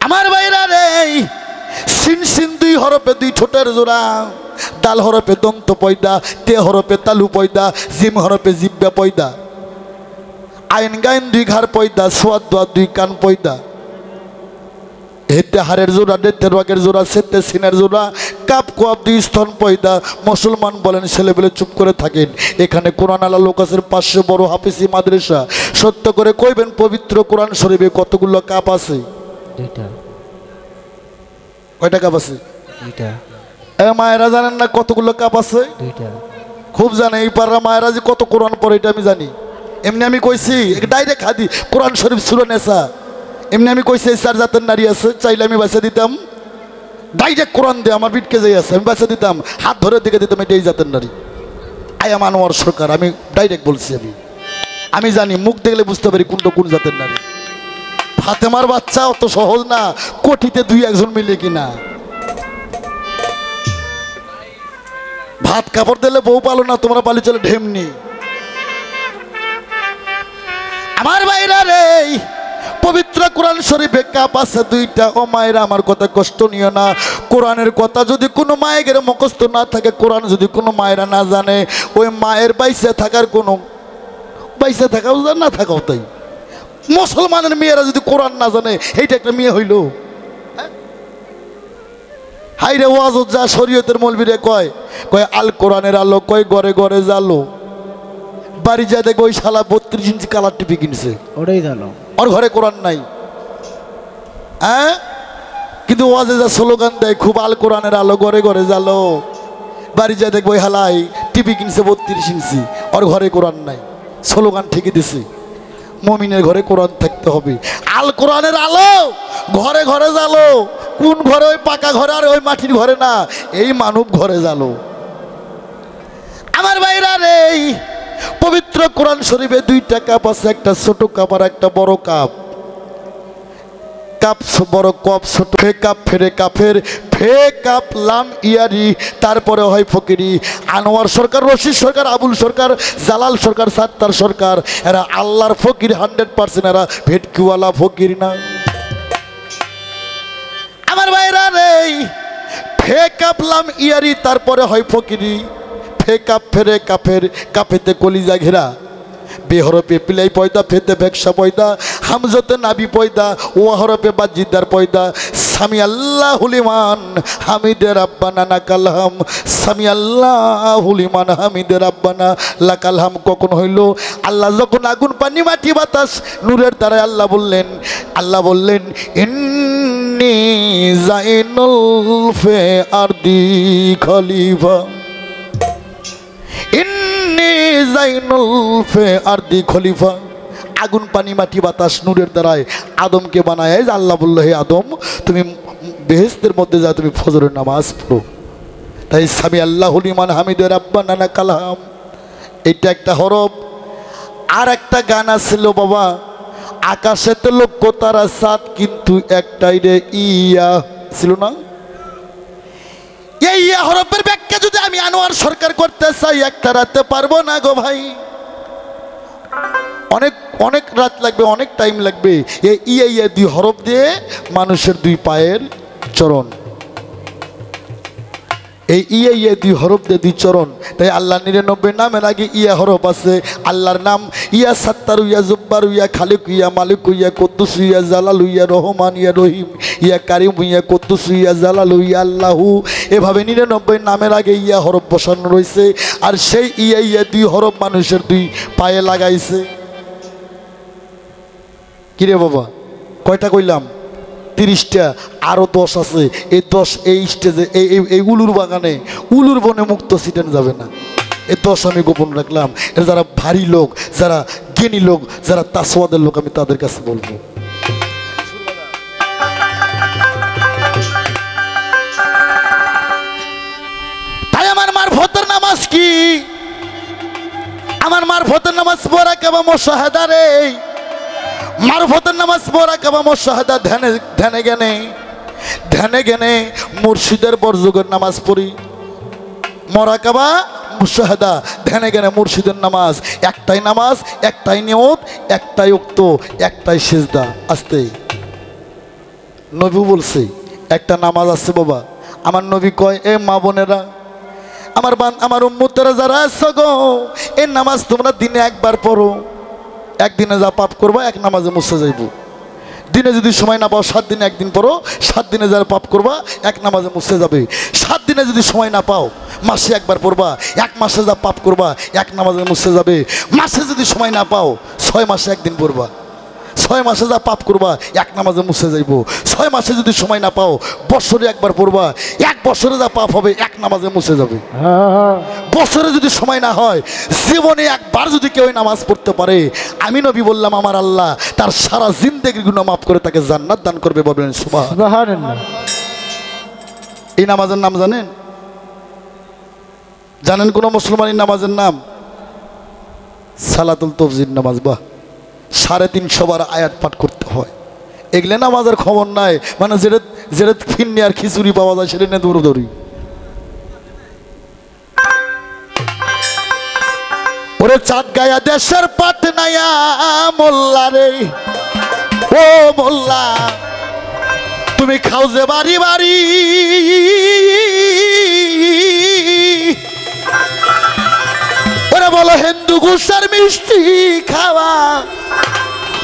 আমার ভাইরা রে, সিন সিন 2 হরপে 2 ঠোঁটের জোড়া, দাল হরপে দন্ত পয়দা, তে হরপে তালু পয়দা, জিম হরপে জিব্বা পয়দা, আইন গাইন 2 ঘাড় পয়দা, সোয়াদ দোয়া 2 কান পয়দা, হেতে হাড়ের জোড়া, ডেতে রগের জোড়া, সেতে সিনের জোড়া, কাপ কোয়াব 2 স্তন পয়দা। মুসলমান বলেন ছেলে বলে চুপ করে থাকেন। এখানে কোরআন আলা লোক আছে 500 বড় হাফিজি মাদ্রাসা। সত্য করে কইবেন পবিত্র কোরআন শরীফে কতগুলো কাপ আছে? 2টা। কয়টা কাপ আছে? 2টা। মায়েরা জানেন না কতগুলো কাপ আছে? 2টা। খুব জানে এই পাড়া মায়েরা যে কত কোরআন পড়ে এটা আমি জানি। এমনি আমি কইছি ডাইরেক্ট হাদি কোরআন শরীফ সূরা নেসা, এমনি আমি কইছি 4 জাতের নারী আছে, চাইলে আমি বাঁচা দিতাম। ডাইরেক্ট কোরআন দিয়ে আমার বিটকে যাই আছে, আমি বাঁচা দিতাম, হাত ধরে দিকে দিতাম এটা এই জাতের নারী। আয়াম আনোয়ার সরকার, আমি ডাইরেক্ট বলছি। আমি জানি মুখ দেখলে বুঝতে পারি কোনটা কোন জাতের নারী। ফাতেমার বাচ্চা অত সহজ না, কোটিতে 2-1 জন মিলে কিনা। ভাত কাপড় দিলে বউ পালো না, তোমরা পালি চলে ঢেমনি। আমার ভাইরা রে, পবিত্র কোরআন শরীফে কাপ আছে 2টা। ও মায়েরা আমার কথা কষ্ট নিও না। কোরআনের কথা যদি কোনো মায়ের মুখস্থ না থাকে, কোরআন যদি কোনো মায়েরা না জানে, ওই মায়ের বাইসে থাকার কোনো বাইসে থাকাও না থাকাও তাই। মুসলমানের মেয়েরা যদি কোরআন না জানে, এইটা একটা মেয়ে হইল? হাইরে ওয়াজ যা শরীয়তের মৌলবীরে কয় আল কোরআনের আলো, কয় ঘরে ঘরে জালো। বাড়ি যায় দেখো ওই শালা 32 ইঞ্চি কালার টিভি কিনছে, ওটাই জানো, ওর ঘরে কোরআন নাই। হ্যাঁ, কিন্তু ওয়াজে যা স্লোগান দেয় খুব, আল কোরআনের আলো ঘরে ঘরে জালো। বাড়ি যায় দেখবো ওই হালাই টিভি কিনছে 32 ইঞ্চি, ওর ঘরে কোরআন নাই। স্লোগান ঠিকই দিছে, মুমিনের ঘরে কোরআন থাকতে হবে। আল কোরআনের আলো ঘরে ঘরে জালো। কোন ঘরে? ওই পাকা ঘরে, আর ওই মাটির ঘরে না, এই মানব ঘরে জালো। আমার ভাইরা রে, পবিত্র কোরআন শরীফে 2টা কাপ আছে, একটা ছোট কাপ আর একটা বড় কাপ। কাপ বড়, কপ ছোট। ফে কাপ ফেরে কাফের, ফে কাপ লাম ইয়ারি, তারপরে হয় ফকিরি। আনোয়ার সরকার, রশিদ সরকার, আবুল সরকার, জালাল সরকার, সাত্তার সরকার, এরা আল্লাহর ফকির 100%। এরা ভেটকিওয়ালা ফকির না। আমার ভাইরা রে, ফে কাপ লাম ইয়ারি, তারপরে হয় ফকিরি। ফে কাপ ফেরে কাফের, কাফেতে কলিজা ঘেরা। বেহরপে পিলাই পয়দা, ফেতে ভেকসা পয়দা, হামজতে নাবি পয়দা, ওয়াহরপে বাজিদার পয়দা। সামি আল্লাহুল লিমান হামিদে রাব্বানা লাকাল হাম, সামি আল্লাহুল লিমান হামিদে রাব্বানা লাকাল হাম কখন হইল? আল্লাহ যখন আগুন পানি মাটি বাতাস নূরের দ্বারায় আল্লাহ বললেন ইন্নী জাইনুল ফি আরদি খলিফা, ইন্নী জাইনুল ফি আরদি খলিফা। আগুন পানি মাটি বাতাস নূরের দ্বারায় আদমকে বানায়। আল্লাহ বলল, হে আদম, তুমি বেহেশতের মধ্যে যা, তুমি ফজরের নামাজ পড়ো। তাই সামি আল্লাহুল লিমান হামিদে রাব্বানা লাকাল হাম, এটা একটা হরফ। আর একটা গান ছিল বাবা, আকাশেতে লক্ষ্য তারা সাত, কিন্তু একটাই রে ইয়া ছিল না? এই হরফের ব্যাখ্যা যদি আমি আনোয়ার সরকার করতে চাই, একটা রাতে পারবো না গো ভাই। অনেক অনেক রাত লাগবে, অনেক টাইম লাগবে। এই ইয়া ইয়া দুই হরফ দিয়ে মানুষের দুই পায়ের চরণ, এই ইয়া ইয়া দুই হরফ দিয়ে দুই চরণ। তাই আল্লাহ 99 নামের আগে ইয়া হরফ আছে। আল্লাহর নাম ইয়া সাত্তার, ইয়া জব্বার, ইয়া খালিক, ইয়া মালিক, ইয়া কুদ্দুস, ইয়া জালাল, ইয়া রহমান, ইয়া রহিম, ইয়া কারিম, ইয়া কুদ্দুস, ইয়া জালাল, ইয়া আল্লাহু। এভাবে 99 নামের আগে ইয়া হরফ বসানো রয়েছে। আর সেই ইয়া ইয়া দুই হরফ মানুষের দুই পায়ে লাগাইছে। কিরে বাবা, কয়টা কইলাম? 30টা। আরও 10 আছে। এই 10 এই স্টেজে, এই উলুর বাগানে, উলুর বনে মুক্ত ছিটান যাবে না। এই 10 আমি গোপন রাখলাম। এটা যারা ভারী লোক, যারা জ্ঞানী লোক, যারা তাসওয়াদের লোক, আমি তাদের কাছে বলবো। তাই আমার মারফতের নামাজ কি? আমার মারফতের নামাজ পড়া কেবা মুশাহাদা রে। মারফতের নামাজ পড়া কেবা মুশাহাদা, ধ্যানে ধ্যানে জ্ঞানে, ধ্যানে জ্ঞানে মুর্শিদের বরযুগের নামাজ পড়ি। মরাকাবা মুশাহাদা, ধ্যানে জ্ঞানে মুর্শিদের নামাজ। একটাই নামাজ, একটাই নিয়ত, একটাই উক্ত, একটাই সিজদা। আস্তে নবী বলছে একটা নামাজ আছে বাবা। আমার নবী কয়, এ মা বোনেরা, আমার উম্মতেরা যারা আছো গো, এই নামাজ তোমরা দিনে একবার পড়ো। একদিনে যা পাপ করবা এক নামাজে মুছে যাইব। দিনে যদি সময় না পাও 7 দিনে একদিন পড়ো, 7 দিনে যারা পাপ করবা এক নামাজে মুছে যাবে। 7 দিনে যদি সময় না পাও মাসে একবার পড়বা, 1 মাসে যা পাপ করবা এক নামাজে মুছে যাবে। মাসে যদি সময় না পাও 6 মাসে একদিন পড়বা, 6 মাসে যা পাপ করবা 1 নামাজে মুছে যাইব। 6 মাসে যদি সময় না পাও বছরে একবার পড়বা, 1 বছরে যা পাপ হবে 1 নামাজে মুছে যাবে। বছরে যদি সময় না হয়, জীবনে একবার যদি কেউ নামাজ পড়তে পারে, আমি নবী বললাম আমার আল্লাহ তার সারা জিন্দেগির গুনাহ মাফ করে তাকে জান্নাত দান করবে। বলবেন সুবহানাল্লাহ। এই নামাজের নাম জানেন? জানেন কোন মুসলমানের নামাজের নাম? সালাতুল তাফজির নামাজ। বাহ, 350 বার আয়াত পাঠ করতে হয়। এগুলো নামাজের খবর নাই, মানে যেটা যেটা ফিন্নি আর খিচুড়ি পাওয়া যায় সেটা নিয়ে দৌড়ি। ওরে চাঁদ গায়া দেশের পাট নাইয়া মোল্লা রে, ও মোল্লা তুমি খাও যে বাড়ি বাড়ি, ওরে বলো হিন্দু গুসার মিষ্টি খাওয়া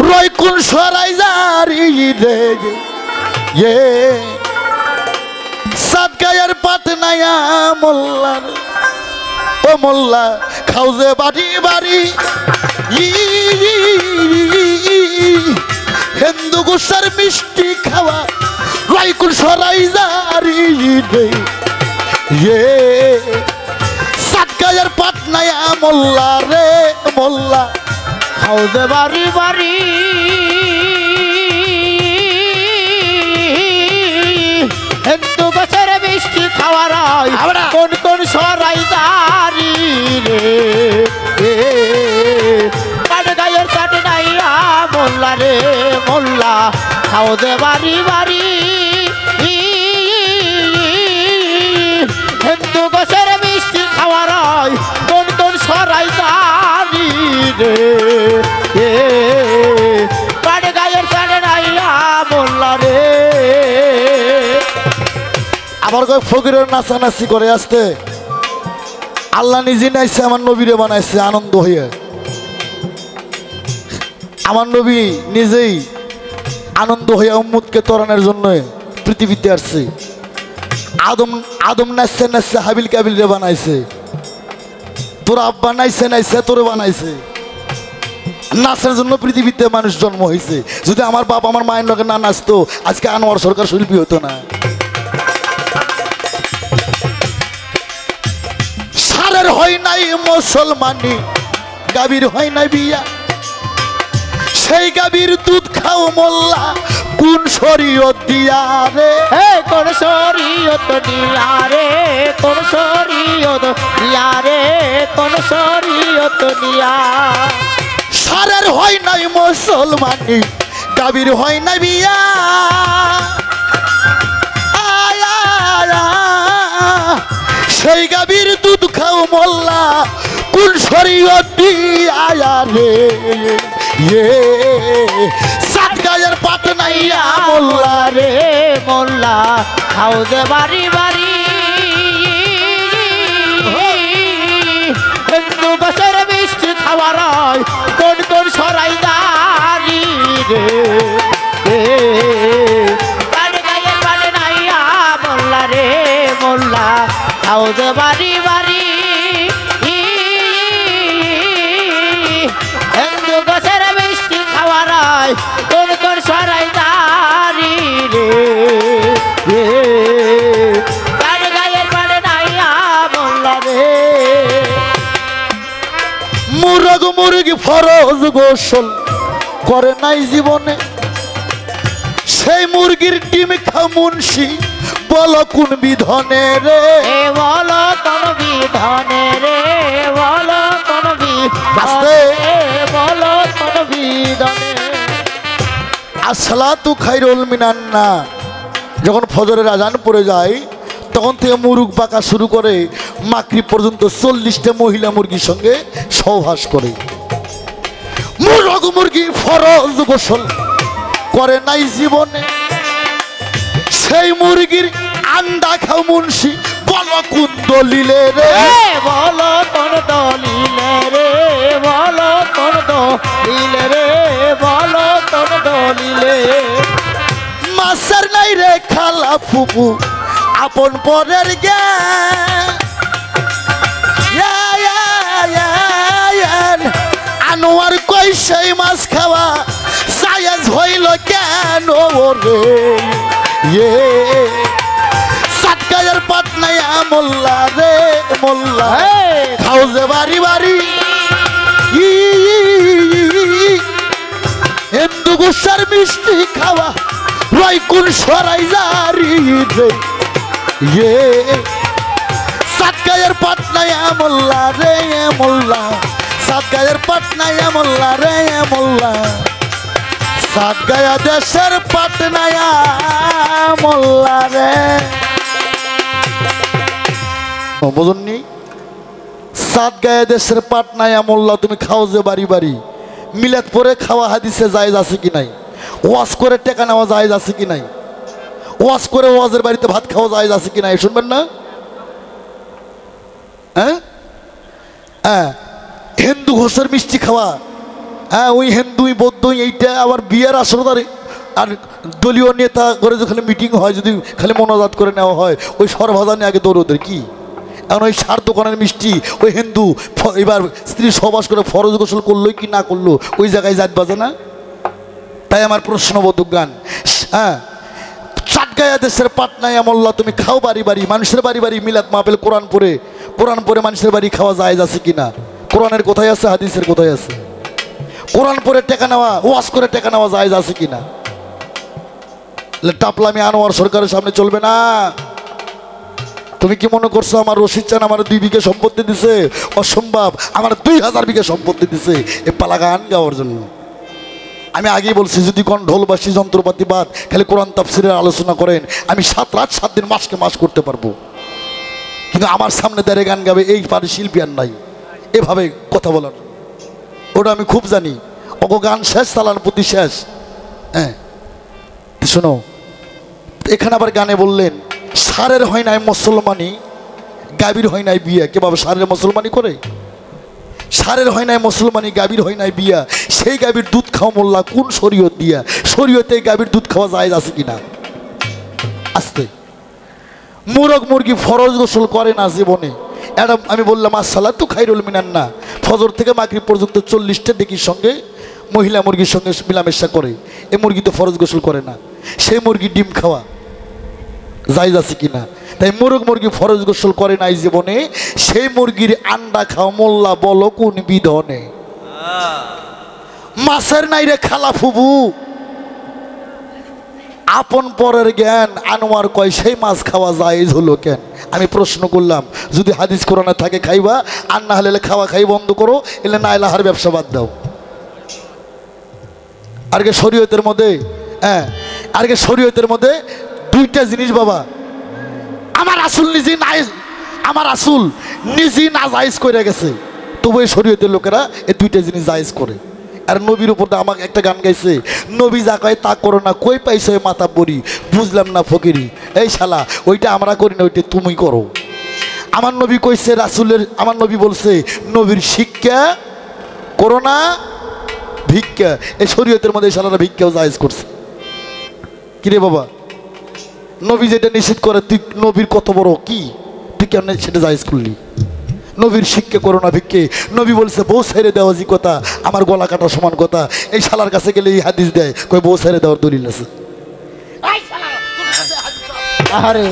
রয় কোন সরাই জারি রে। চাঁদ গায়ের পাট নাইয়া মোল্লা রে, ও মোল্লা খাও যে বাড়ি বাড়ি, হিন্দু গুসার মিষ্টি খাওয়া রাইকুল সরাই জারি রে। সাত গায়ের পাট নাইয়া মোল্লা রে, মোল্লা খাও যে বাড়ি বাড়ি, হিন্দু গাছের মিষ্টি খাওয়ার কোন কোন সরাই দাঁড়ি রে। পাট গায়ের পাট নাইয়া মোল্লা রে, মোল্লা খাও যে বাড়ি বাড়ি, হিন্দু গাছের মিষ্টি খাওয়ার কোন কোন সরাই দাঁড়ি রে। পাট গায়ের পাট নাইয়া মোল্লা রে। আবার কয় ফকিরের নাচানাচি করে আসতে। আল্লাহ নিজে নাইছে, আমার নবীরে বানাইছে আনন্দ হইয়া। আমার নবী নিজেই আনন্দ হইয়া উম্মতকে তরানোর জন্য পৃথিবীতে আসছে। আদম নাচছে নাচছে হাবিল কাবিল রে বানাইছে। তোর আব্বা নাইছে নাইছে তোরে বানাইছে। নাচের জন্য পৃথিবীতে মানুষ জন্ম হয়েছে। যদি আমার বাপ আমার মায়ের লগে না নাচতো আজকে আনোয়ার সরকার শিল্পী হতো না। সারের হয় নাই মুসলমানি, গাভীর হয় নাই বিয়া, সেই গাভীর দুধ খাও মোল্লা কোন শরীয়ত দিয়া রে। কোন শরীয়ত দিয়া রে, কোন শরীয়ত দিয়া রে, কোন শরীয়ত দিয়া। সারের হয় নাই মুসলমানি, গাভীর হয় নাই বিয়া, সেই গাভীর দুধ খাও মোল্লা কোন শরীয়ত দিয়া রে। ইয়ে সাত গায়ের পাট নাইয়া মোল্লা রে মোল্লা খাও দে বাড়ি বাড়ি হিন্দু বছর মিষ্টি খাওয়ার কোন কোন সরাই দাঁড়ি রে পাট গায়ের পাট নাইয়া মোল্লা রে মোল্লা খাও দে বাড়ি বাড়ি হিন্দু বছর মিষ্টি খাওয়ার কোন কোন সরাই দাঁড়ি রে পাট গায়ের পাট নাইয়া মোল্লা রে মুরগ মুরগি ফরজ গোসল করে নাই জীবনে সেই মুরগির ডিম খা মুন্সি বলো কোন বিধনে রে এ বলো কোন বিধানে রে বলো কোন আস্তে। বিধানে বলো কোন বিধানে আসসালাতু খাইরুল মিনান না যখন ফজরের আজান পড়ে যায় তখন থেকে মুরগ বাঁকা শুরু করে মাকরিব পর্যন্ত 40টা মহিলা মুরগির সঙ্গে সহবাস করে মুরগ মুরগি ফরজ গোসল করে নাই জীবনে সেই মুরগির আন্ডা খাও মুন্সি বলো কোন দলিলে রে এ বলো কোন দলিলে রে বলো কোন দলিলে রে বলো কোন দলিলে মাছের নাই রে খালা ফুপু আপন পরের জ্ঞান আনোয়ার কই সেই মাছ খাওয়া সায়াজ হইল কেন রে ইয়ে সাত গায়ের পাট নাই মোল্লা রে মোল্লা খাও যে বাড়ি বাড়ি হিন্দু গুসার মিষ্টি খাওয়া রয় কোন সরাই জারি রে ইয়ে সাত গায়ের পাট নাই মোল্লা রে মোল্লা সাত গায়ের পাট নাই মোল্লা রে মোল্লা সাত গায়া দেশের পাট নাই মোল্লা রে বুঝুননি সাত গায়ে দেশের পাট নাই মোল্লা তুমি খাও যে বাড়ি বাড়ি মিলাদ পরে খাওয়া হাদিসে জায়েজ আছে কি নাই ওয়াজ করে টেকা নেওয়া জায়েজ আছে কি নাই ওয়াজ করে ওয়াজের বাড়িতে ভাত খাওয়া জায়েজ আছে কি নাই শুনবেন না হ্যাঁ হ্যাঁ হিন্দু ঘোষের মিষ্টি খাওয়া হ্যাঁ ওই হিন্দু বৌদ্ধ এইটা আবার বিয়ের আসরদারে আর দলীয় নেতা করে যেখানে মিটিং হয় যদি খালি মনোজাত করে নেওয়া হয় ওই সরভাজা নিয়ে আগে দৌড়দের কি এখন ওই সার দোকানের মিষ্টি ওই হিন্দু এবার স্ত্রী সহবাস করে ফরজ গোসল করলো কি না করলো ওই জায়গায় জাত বাজে না তাই আমার প্রশ্নবোধক গান হ্যাঁ চাটগায়া দেশের পাটনায় মোল্লা তুমি খাও বাড়ি বাড়ি মানুষের বাড়ি বাড়ি মিলাদ মাহফিল কোরআন পরে মানুষের বাড়ি খাওয়া জায়েজ আছে কিনা কোরআনের কোথায় আছে হাদিসের কোথায় আছে কোরআন পরে টেকা নেওয়া ওয়াজ করে টেকা নেওয়া জায়েজ আছে কিনা টাপলামি আনোয়ার সরকারের সামনে চলবে না তুমি কি মনে করছো আমার রশিদ চান আমার 2 বিঘা সম্পত্তি দিছে অসম্ভব আমার 2000 বিঘা সম্পত্তি দিছে এই পালা গান গাওয়ার জন্য আমি আগেই বলছি যদি কোন ঢোলবাসী যন্ত্রপাতি বাদ খালি কোরআন তাফসিরের আলোচনা করেন আমি 7 রাত 7 দিন মাসকে মাস করতে পারবো কিন্তু আমার সামনে দাঁড়িয়ে গান গাবে এই পারে শিল্পী আর নাই এভাবে কথা বলার ওটা আমি খুব জানি ওগো গান শেষ চালান প্রতি শেষ হ্যাঁ শোনো এখানে আবার গানে বললেন সারের হয় নাই মুসলমানি গাভীর হয় নাই বিয়া কিভাবে সারের মুসলমানি করে সারের হয় নাই মুসলমানি গাভীর হয় নাই বিয়া সেই গাভীর দুধ খাওয়া মোল্লা কোন শরীয়ত দিয়া শরীয়তে গাভীর দুধ খাওয়া জায়েজ আছে কিনা আস্তে মুরগ মুরগি ফরজ গোসল করে না জীবনে এটা আমি বললাম আসসালাতু খাইরুল মিনান না ফজর থেকে মাগরিব পর্যন্ত 40টা ডেকির সঙ্গে মহিলা মুরগির সঙ্গে মিলামেশা করে এই মুরগি তো ফরজ গোসল করে না সেই মুরগি ডিম খাওয়া জায়েজ আছে কিনা তাই মুরগ মুরগি ফরজ গোসল করে নাই জীবনে সেই মুরগির আন্ডা খাও মোল্লা বলো কোন বিধনে মাছের নাই রে খালা ফুবু আপন পরের জ্ঞান আনোয়ার কয় সেই মাছ খাওয়া জায়েজ হলো কেন আমি প্রশ্ন করলাম যদি হাদিস কোরআনে থাকে খাইবা আর না হলে খাওয়া খাই বন্ধ করো এলে না এলাহার ব্যবসা বাদ দাও আরকে শরীয়তের মধ্যে হ্যাঁ আরকে শরীয়তের মধ্যে 2টা জিনিস বাবা আমার আসল নিজে নাই আমার আসল নিজে না জায়েজ করে গেছে তবু এই শরীয়তের লোকেরা এই 2টা জিনিস জায়েজ করে আর নবীর উপর আমাকে একটা গান গাইছে, নবী যা কয় তা করো না, কই পাইছো মাথা পড়ি, বুঝলাম না ফকিরি। এই শালা, ওইটা আমরা করি না, ওইটা তুমি করো। আমার নবী কইছে রাসূলের, আমার নবী বলছে নবীর শিক্ষা করো না ভিক্ষা। এই শরীয়তের মধ্যে শালারা ভিক্ষাও জায়েজ করছে। কিরে বাবা, নবী যেটা নিষেধ করে তুই নবীর কত বড় কি, তুই কেন সেটা জায়েজ করলি? নবীর শিক্ষা করো না ভিক্ষে। নবী বলছে বউ ছেড়ে দেওয়া জি কথা, আমার গলা কাটা সমান কথা। এই শালার কাছে গেলে এই হাদিস দেয়, কই বউ ছেড়ে দেওয়ার দলিল আছে। আরে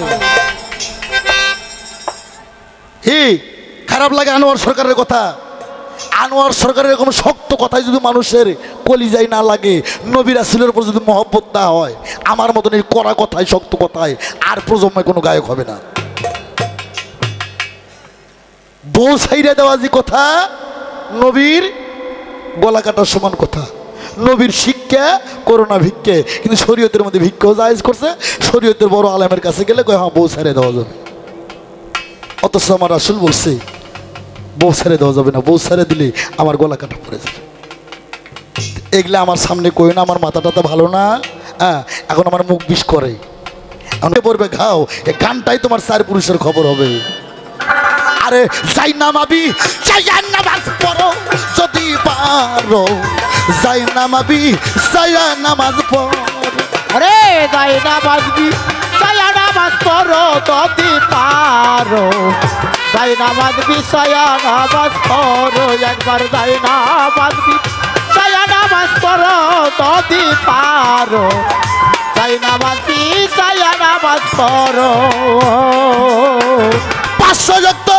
হে, খারাপ লাগে আনোয়ার সরকারের কথা। আনোয়ার সরকারের এরকম শক্ত কথাই যদি মানুষের কলিজায় না লাগে, নবী রাসূলের উপর যদি মহব্বত না হয়, আমার মতন এই কড়া কথায় শক্ত কথায় আর প্রজন্মে কোনো গায়ক হবে না। বউ ছাইরা দেওয়া যে কথা, নবীর গলা কাটার সমান কথা। নবীর শিক্ষা করোনা ভিক্ষে, কিন্তু শরীয়তের মধ্যে ভিক্ষাও জায়েজ করছে। শরীয়তের বড় আলেমের কাছে গেলে কয় হ্যাঁ বউ ছেড়ে দেওয়া যাবে, অথচ আমার রাসূল বলছে বউ ছেড়ে দেওয়া যাবে না, বউ ছেড়ে দিলে আমার গলা কাটা পড়ে যাবে। এগুলা আমার সামনে কই না, আমার মাথা টাথা ভালো না। হ্যাঁ, এখন আমার মুখ বিষ করে, এখন পড়বে ঘাও। এই গানটাই তোমার চার পুরুষের খবর হবে। আরে যাই নামাবি, যাই নামাজ পড়ো যদি পারো, যাই নামাবি, যাই নামাজ পড়ো। আরে যাই নামাজ বি, যাই নামাজ পড়ো যদি পারো, যাই নামাজ বি, যাই নামাজ পড়ো। একবার যাই নামাজ বি, যাই নামাজ পড়ো যদি পারো, যাই নামাজ বি, যাই নামাজ পড়ো। 500 যত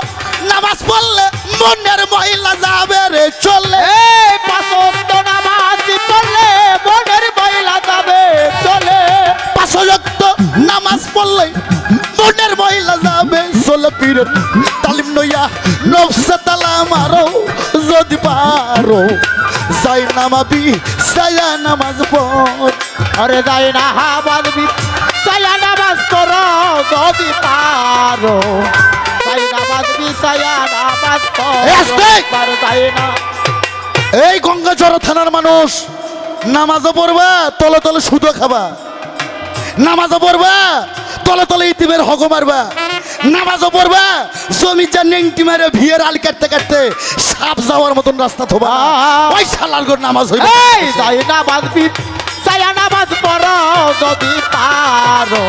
নামাজ পড়লে মনের মহিলা যাবে রে চলে। এই 5 ওয়াক্ত নামাজ পড়লে মনের মহিলা যাবে চলে। 500 যত নামাজ পড়লে মনের মহিলা যাবে চলে। পীরের তালিম নইয়া নফসে তালা মারো যদি পারো, যাই নামাবি, যাই নামাজ পড়। আরে যাই না হাবাদবি, যাই নামাজ পড়ো যদি পারো, যাই নামাজ বি, যাই নামাজ পড়ো। একবার যাই না। এই গঙ্গাচড়া থানার মানুষ, নামাজও পড়বা তলে তলে সুদও খাবা, নামাজও পড়বা তলে তলে ইতিমের হক মারবা, নামাজও পড়বা জমি যা নেংটি মারে ভিয়ের আল কাটতে কাটতে সাপ যাওয়ার মতন রাস্তা থবা। ওই শালার গোর নামাজ হইবে। এই যাই নামাজ বি, যাই নামাজ পড়ো যদি পারো,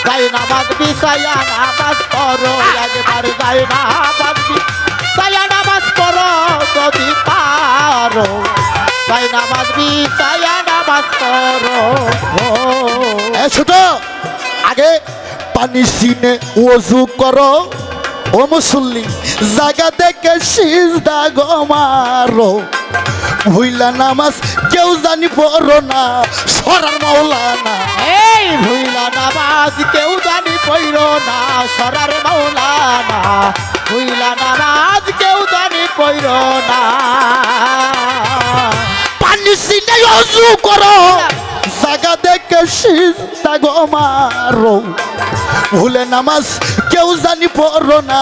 যাই নামাজ বি, যাই নামাজ পড়ো। একবার যাই নামাজ বি, যাই নামাজ পড়ো যদি পারো, যাই নামাজ বি, যাই নামাজ পড়ো। এ ছোট, আগে পানি সিনে ওযু করো ও মুসল্লি, জায়গা দেখে সিজদা গো মারো। ভুইলা নামাজ কেউ জানি পড়ো না, সরার মাওলানা। এই ভুইলা নামাজ কেউ জানি পড়ো না, সরার মাওলানা। ভুইলা নামাজ কেউ জানি পড়ো না। পানি সিনে ওযু করো, জায়গা দেখে সিজদা গো মারো। ভুলে নামাজ কেউ জানি পড়ো না,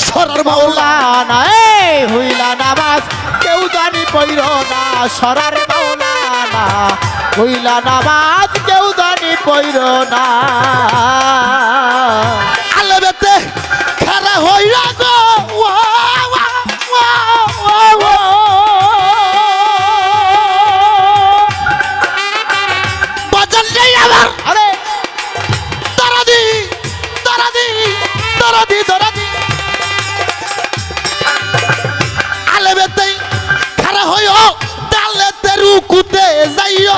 সরার মাওলানা। মাওলানা এই হইলা নামাজ কেউ জানি পড়ো না, সরার মাওলানা। হইলা নামাজ কেউ জানি পড়ো না। আলেবেতে খারা হইয়া গো বাজার নেই আবার। আরে দরাদি দরাদি দরাদি দরাদি আলেবেতে খারা হইও, ডালেতে রুকুতে যাইও।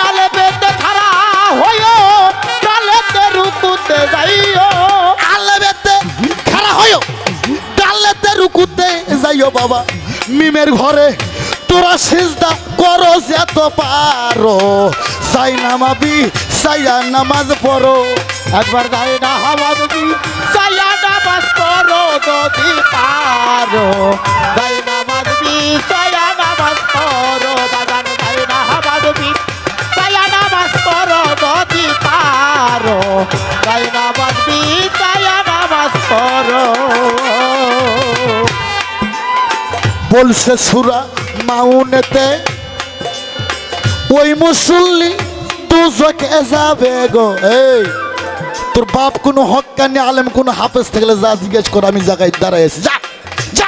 আলে বেতে খারা হইও, ডালেতে রুকুতে যাইও। আলেবেতে খারা হইও, ডালেতে রুকুতে যাইও। বাবা মিমের ঘরে তোরা সিজদা করো যত পারো, সাই নামাবি সাইয়া নামাজ পড়ো। একবার যাই না হাবাদবি, যাই নামাজ পড়ো যদি পারো, যাই নামাজ বি, যাই নামাজ পড়ো। বাগান যাই না হাবাদবি, যাই নামাজ পড়ো যদি পারো, যাই নামাজ বি, যাই নামাজ পড়ো। বলছে সুরা মাউনেতে ওই মুসল্লি দুজকে যাবে গো। এই তোর বাপ কোনো হক্কানি আলেম কোনো হাফেজ থাকলে যা জিজ্ঞেস কর, আমি জায়গায় দাঁড়াই আছি, যা যা।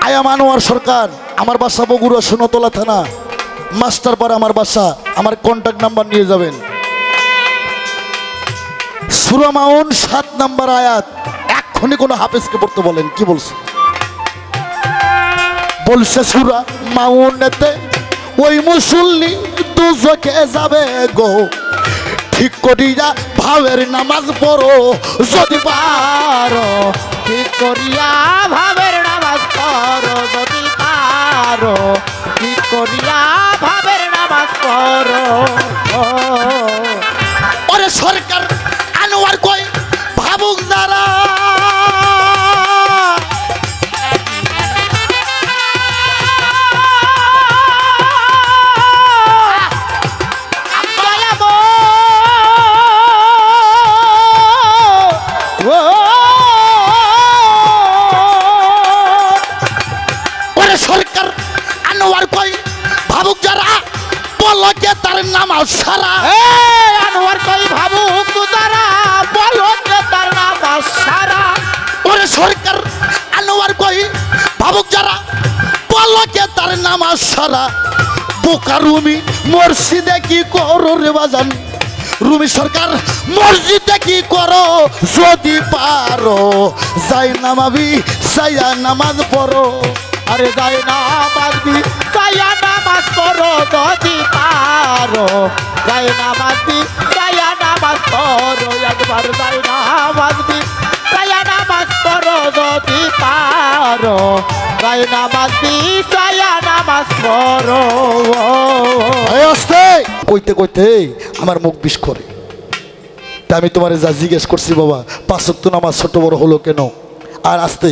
আই এম আনোয়ার সরকার, আমার বাসা বগুড়া সোনাতলা থানা, মাস্টার পাড়া আমার বাসা। আমার কন্ট্যাক্ট নাম্বার নিয়ে যাবেন। সূরা মাউন 7 নম্বর আয়াত, এক্ষুনি কোনো হাফেজকে পড়তে বলেন। কি বলছে? বলছে সূরা মাউনেতে ওই মুসল্লি দুজকে যাবে গো, ঠিক করিয়া ভাবের নামাজ পড়ো যদি পারো, ঠিক করিয়া ভাবের নামাজ পড়ো যদি পারো, ঠিক করিয়া ভাবের নামাজ পড়ো। ওরে সরকার আনোয়ার কই ভাবুক যারা, সরকার আনোয়ার কই ভাবুক যারা, বলকে তার নামাজ সারা। আনোয়ার কই ভাবুক যারা, বলকে তার নামাজ সারা। ওরে সরকার আনোয়ার কই ভাবুক যারা, বলকে তার নামাজ সারা। বোকা রুমি মসজিদে কি করো রে বাজান, রুমি সরকার মসজিদে কি করো যদি পারো, যাই নামাবি সাইয়া নামাজ পড়ো। আরে যাই নামাজ বি সাইয়া নামাজ পড়ো যদি পারো, যাই নামাজ বি সাইয়া নামাজ পড়ো একবার, যাই নামাজ বি সাইয়া নামাজ পড়ো যদি পারো, যাই নামাজ বি সাইয়া নামাজ পড়ো। আস্তে কইতে কইতে আমার মুখ বিষ করে। তা আমি তোমার যা জিজ্ঞেস করছি বাবা, 5 ওয়াক্ত নামাজ ছোট বড় হলো কেন? আর আস্তে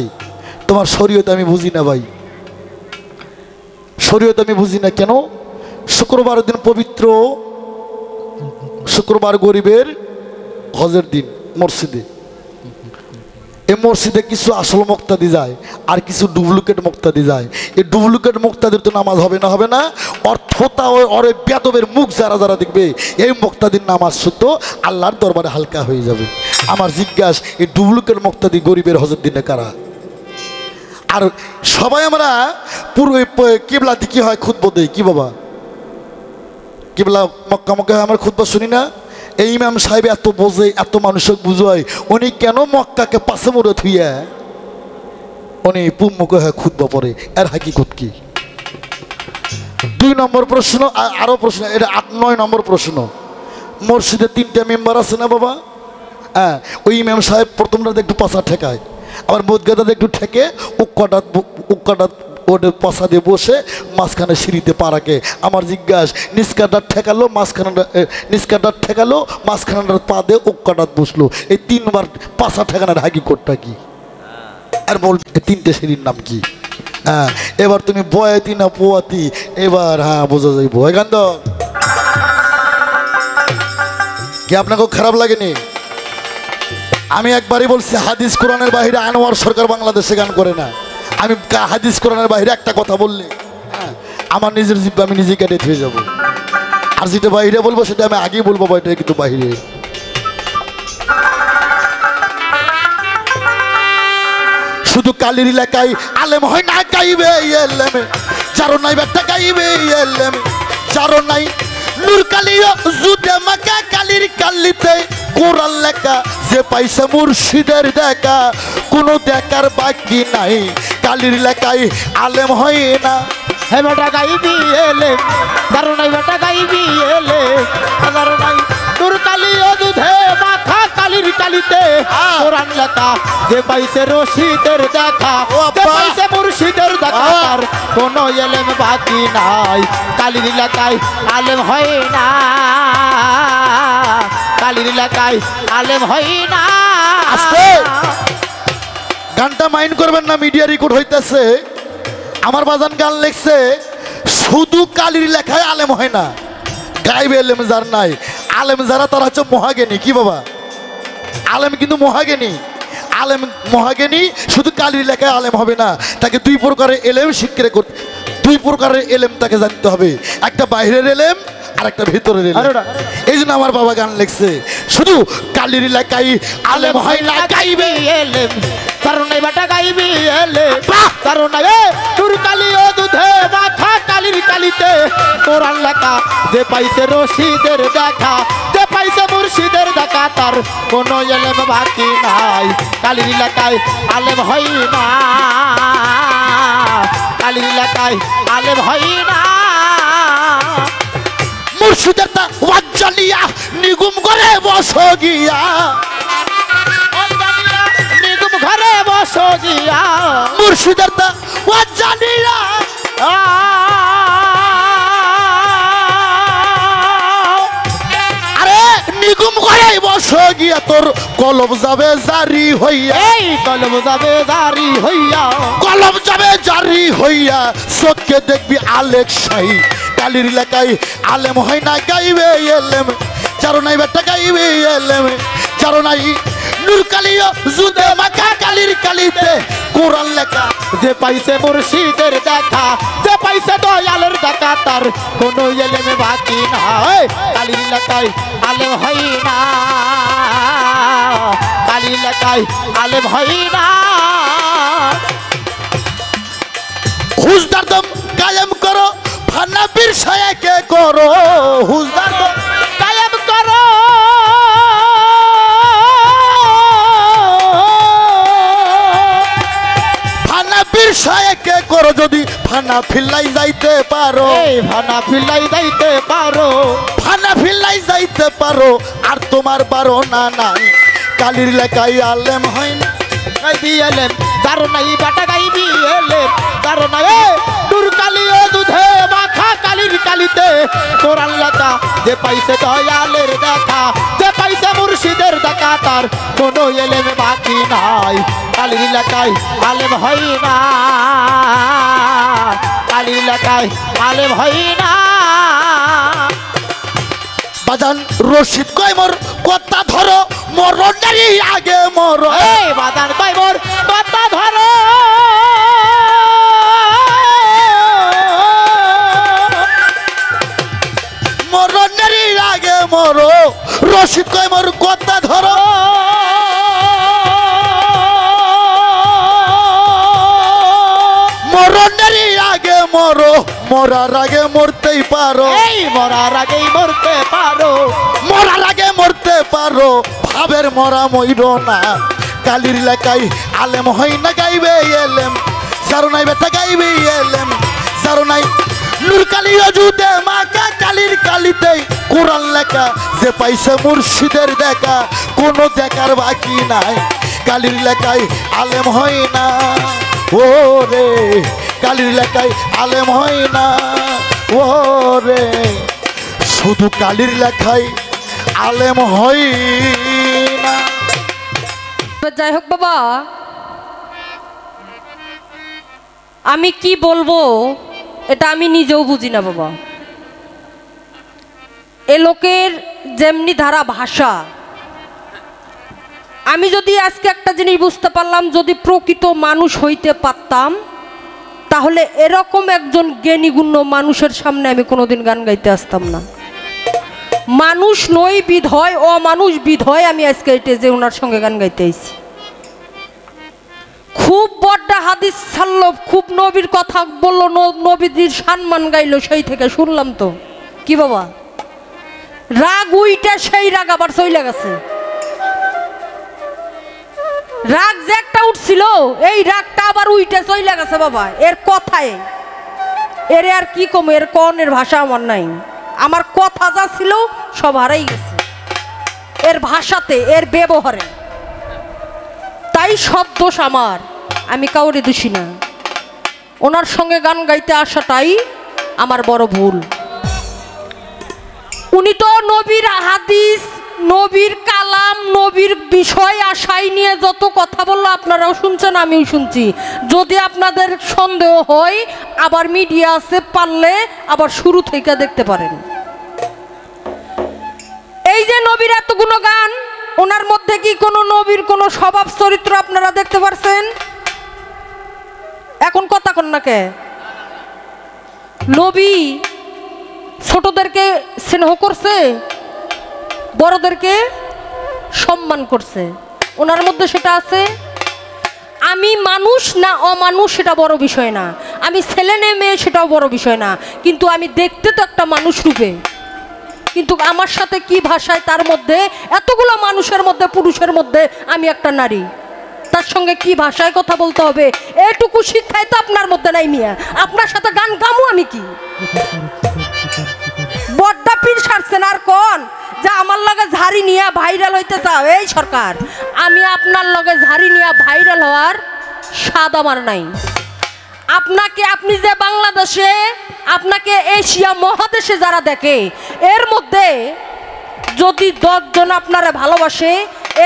তোমার শরীয়ত আমি বুঝি না ভাই, শরীয়ত আমি বুঝি না কেন? শুক্রবার দিন পবিত্র, শুক্রবার গরিবের হজের দিন মসজিদে, এই মসজিদে কিছু আসল মুক্তাদি যায় আর কিছু ডুপ্লিকেট মুক্তাদি যায়। এই ডুপ্লিকেট মুক্তাদির তো নামাজ হবে না, হবে না। অর্থতা ওরে বেদবের মুখ যারা যারা দেখবে এই মুক্তাদির নামাজ শুদ্ধ আল্লাহর দরবারে হালকা হয়ে যাবে। আমার জিজ্ঞাসা, এই ডুপ্লিকেট মুক্তাদি গরিবের হজের দিনে কারা? আর সবাই আমরা পুরো কিবলা দিকে হয় খুতবা দেই, কি বাবা কিবলা মক্কা মক্কা আমার খুতবা শুনি না? এই ইমাম সাহেব এত বোঝে, এত মানুষক বুঝায়, উনি কেন মক্কাকে পাশে মোড়ে থুইয়া উনি পুম্মুখে হয় খুতবা পড়ে? এর হাকিকত কি? 2 নম্বর প্রশ্ন। আরো প্রশ্ন, এটা 8-9 নম্বর প্রশ্ন। মসজিদে 3টা মেম্বার আছে না বাবা? হ্যাঁ, ওই ইমাম সাহেব প্রথম রাতে একটু পাশা ঠেকায়, আবার মধ্যগাদাতে একটু ঠেকে উক্কাটা ওদের পাশা দিয়ে বসে মাঝখানে সিঁড়িতে পা রাখে। আমার জিজ্ঞাসা, নিষ্কাটার ঠেকালো মাঝখানটা, নিষ্কাটার ঠেকালো মাঝখানটার পা দিয়ে উক্কাটাত বসলো, এই 3বার পাশা ঠেকানোর হাকিকতটা কি? আর বল 3টে সিঁড়ির নাম কি? হ্যাঁ, এবার তুমি বয়াতি না পোয়াতি, এবার হ্যাঁ বোঝা যাইব। এখান তো কি আপনাকে খারাপ লাগেনি? আমি একবারই বলছি, হাদিস কোরআনের বাইরে আনোয়ার সরকার বাংলাদেশে গান করে না। আমি হাদিস কোরআনের বাইরে একটা কথা বললে আমার নিজের জিব্বা আমি নিজে কেটে থুয়ে যাব। আর যেটা বাইরে বলবো সেটা আমি আগেই বলবো, এটা কিন্তু বাইরে। শুধু কালির এলাকায় আলেম হয় না গাইবে এলেমে, যারো নাই ব্যাটা গাইবে এলেমে, যারো নাই নূর কালিও জুদে মাকা কালির কালিতে কোরআন লেখা, যে পাইছে মুর্শিদের দেখা কোনো দেখার বাকি নাই, কালির লেখায় আলেম হয় না। হে বেটা গাইবি এলে, যারো নাই বেটা গাইবি এলে, যারো নাই নূর কালিও দুধে মাখা কালির কালিতে কোরআন লেখা, যে পাইছে রশিদের দেখা, যে পাইছে মুর্শিদের দেখা, তার কোনো এলেম বাকি নাই, কালির লেখায় আলেম হয় না, কালির লেখায় আলেম হয় না। আস্তে গানটা মাইন্ড করবেন না, মিডিয়া রেকর্ড হইতেছে। আমার বাজান গান লেখছে, শুধু কালির লেখায় আলেম হয় না, গাইবে এলেম যার নাই। আলেম যারা তারা হচ্ছে মহাজ্ঞানী। কি বাবা? আলেম কিন্তু মহাজ্ঞানী। আলেম মহাজ্ঞানী শুধু কালির লেখায় আলেম হবে না, তাকে দুই প্রকারের এলেম শিক্ষা করতে, দুই প্রকারের এলেম তাকে জানতে হবে, একটা বাইরের এলেম আর একটা ভিতরের এলেম। এই জন্য আমার বাবা গান লিখছে, শুধু কালির লেখায় আলেম হয় না, গাইবে এলেম কারণ এই বাটা গাইবি এলেম কারণ তোর কালি ও দুধে মাথা কালির কালিতে কোরআন লেখা যে পাইছে রশিদের দেখা, যে পাইছে মুর্শিদের দেখা, তার কোনো এলেম বাকি নাই। কালির লেখায় আলেম হয় না, কালির লেখায় আলেম হয় না। মুর্শিদের তা ওয়াজ্জালিয়া নিগুম করে বসো গিয়া, নিগুম ঘরে বসো গিয়া মুর্শিদের তা ওয়াজ্জালিয়া আরে নিগুম করে বসো গিয়া, তোর কলম যাবে জারি হইয়া, এই কলম যাবে জারি হইয়া, কলম যাবে জারি হইয়া, চোখকে দেখবি আলেক শাহী। কালির লেখায় আলেম হয় না, গাইবে এলেম চারো নাই বেটা গাইবে এলেম চারো নাই। নূর কালিও জুদে মাখা কালির কালিতে কোরআন লেখা, যে পাইছে মুর্শিদের দেখা, যে পাইছে দয়ালের দেখা, তার কোনো এলেম বাকি নাই। কালির লেখায় আলেম হয় না, কালির লেখায় আলেম হয় না। হুজদার দম কায়েম করো, ফানা পীর শায়েকে করো, হুজদার দম কায়েম করো, ফানা পীর শায়েকে করো, যদি ফানা ফিল্লাই যাইতে পারো, এই ভানা ফিলাই যাইতে পারো, ফানা ফিল্লাই যাইতে পারো, আর তোমার পারো না নাই। কালির লেখায় আলেম হয় না, গাইবি এলেম যার নাই বাটা গাইবি এলেম যার নাই নূর কালি ও দুধে মাখা কালির কালিতে কোরআন লেখা, যে পাইছে দয়ালের দেখা, যে পাইছে মুর্শিদের দেখা, তার কোনো এলেম বাকি নাই। কালির লেখায় আলেম হয় না, কালির লেখায় আলেম হয় না। বাজান রশিদ কয় মোর কথা ধরো, মরণেরই আগে মর, এই বাদান কয় মোর কথা ধরো, মরণেরই আগে মরো। রশিদ কয় মোর কথা ধরো, মরণেরই আগে মরো, মরার আগে মরতেই পারো, এই মরার আগেই মরতে পারো, মরার আগে মরতে পারো, ভাবের মরা মইর না। কালির লেখায় আলেম হয় না, গাইবে এলেম যারো নাই বেটা গাইবে এলেম যারো নাই। নূর কালি অজুদে মাকা কালির কালিতে কোরআন লেখা, যে পাইছে মুর্শিদের দেখা, কোনো দেখার বাকি নাই। কালির লেখায় আলেম হয় না, ও রে কালির লেখায় আলেম হয় না, ও রে শুধু কালির লেখায় আলেম হয় না। যাই হোক বাবা, আমি কি বলবো এটা আমি নিজেও বুঝি না বাবা। এ লোকের যেমনি ধারা ভাষা, আমি যদি আজকে একটা জিনিস বুঝতে পারলাম, যদি প্রকৃত মানুষ হইতে পারতাম, তাহলে এরকম একজন জ্ঞানীগুণ্য মানুষের সামনে আমি কোনোদিন গান গাইতে আসতাম না। মানুষ নই বিধয়, অমানুষ বিধয় আমি আজকে এটা যে ওনার সঙ্গে গান গাইতে আইছি। খুব বড় হাদিস ছাড়লো, খুব নবীর কথা বললো, নবীর সম্মান গাইলো, সেই থেকে শুনলাম তো কি বাবা, রাগ উইটা সেই রাগ আবার চলে গেছে। রাগ যে একটা উঠছিল, এই রাগটা আবার উইটা চলে গেছে বাবা এর কথায়। এর আর কি কম, এর কনের ভাষা আমার নাই, আমার কথা যা ছিল সব হারাই গেছে এর ভাষাতে, এর ব্যবহারে। তাই সব দোষ আমার, আমি কাউরে দোষী না। ওনার সঙ্গে গান গাইতে আসাটাই আমার বড় ভুল। উনি তো নবীর হাদিস, নবীর কালাম, নবীর বিষয় আশাই নিয়ে যত কথা বললো আপনারাও শুনছেন, আমিও শুনছি। যদি আপনাদের সন্দেহ হয়, আবার মিডিয়া আছে, পারলে আবার শুরু থেকে দেখতে পারেন। এই যে নবীর এতগুলো গান, ওনার মধ্যে কি কোনো নবীর কোনো স্বভাব চরিত্র আপনারা দেখতে পারছেন? এখন কথা কন না কে? নবী ছোটদেরকে স্নেহ করছে, বড়দেরকে সম্মান করছে, ওনার মধ্যে সেটা আছে। আমি মানুষ না অমানুষ সেটা বড় বিষয় না, আমি ছেলে নে মেয়ে সেটাও বড় বিষয় না, কিন্তু আমি দেখতে তো একটা মানুষ রূপে। কিন্তু আমার সাথে কি ভাষায়, তার মধ্যে এতগুলো মানুষের মধ্যে, পুরুষের মধ্যে আমি একটা নারী, তার সঙ্গে কি ভাষায় কথা বলতে হবে এটুকু শিক্ষাই তো আপনার মধ্যে নাই মিয়া। আপনার সাথে গান গামু আমি কি? বড্ডা পীর সারছেন আর কোন যে আমার লগে ঝাড়ি নিয়ে ভাইরাল হইতে চাও? এই সরকার, আমি আপনার লগে ঝাড়ি নিয়ে ভাইরাল হওয়ার স্বাদ আমার নাই। আপনাকে, আপনি যে বাংলাদেশে, আপনাকে এশিয়া মহাদেশে যারা দেখে, এর মধ্যে যদি 10 জন আপনারা ভালোবাসে,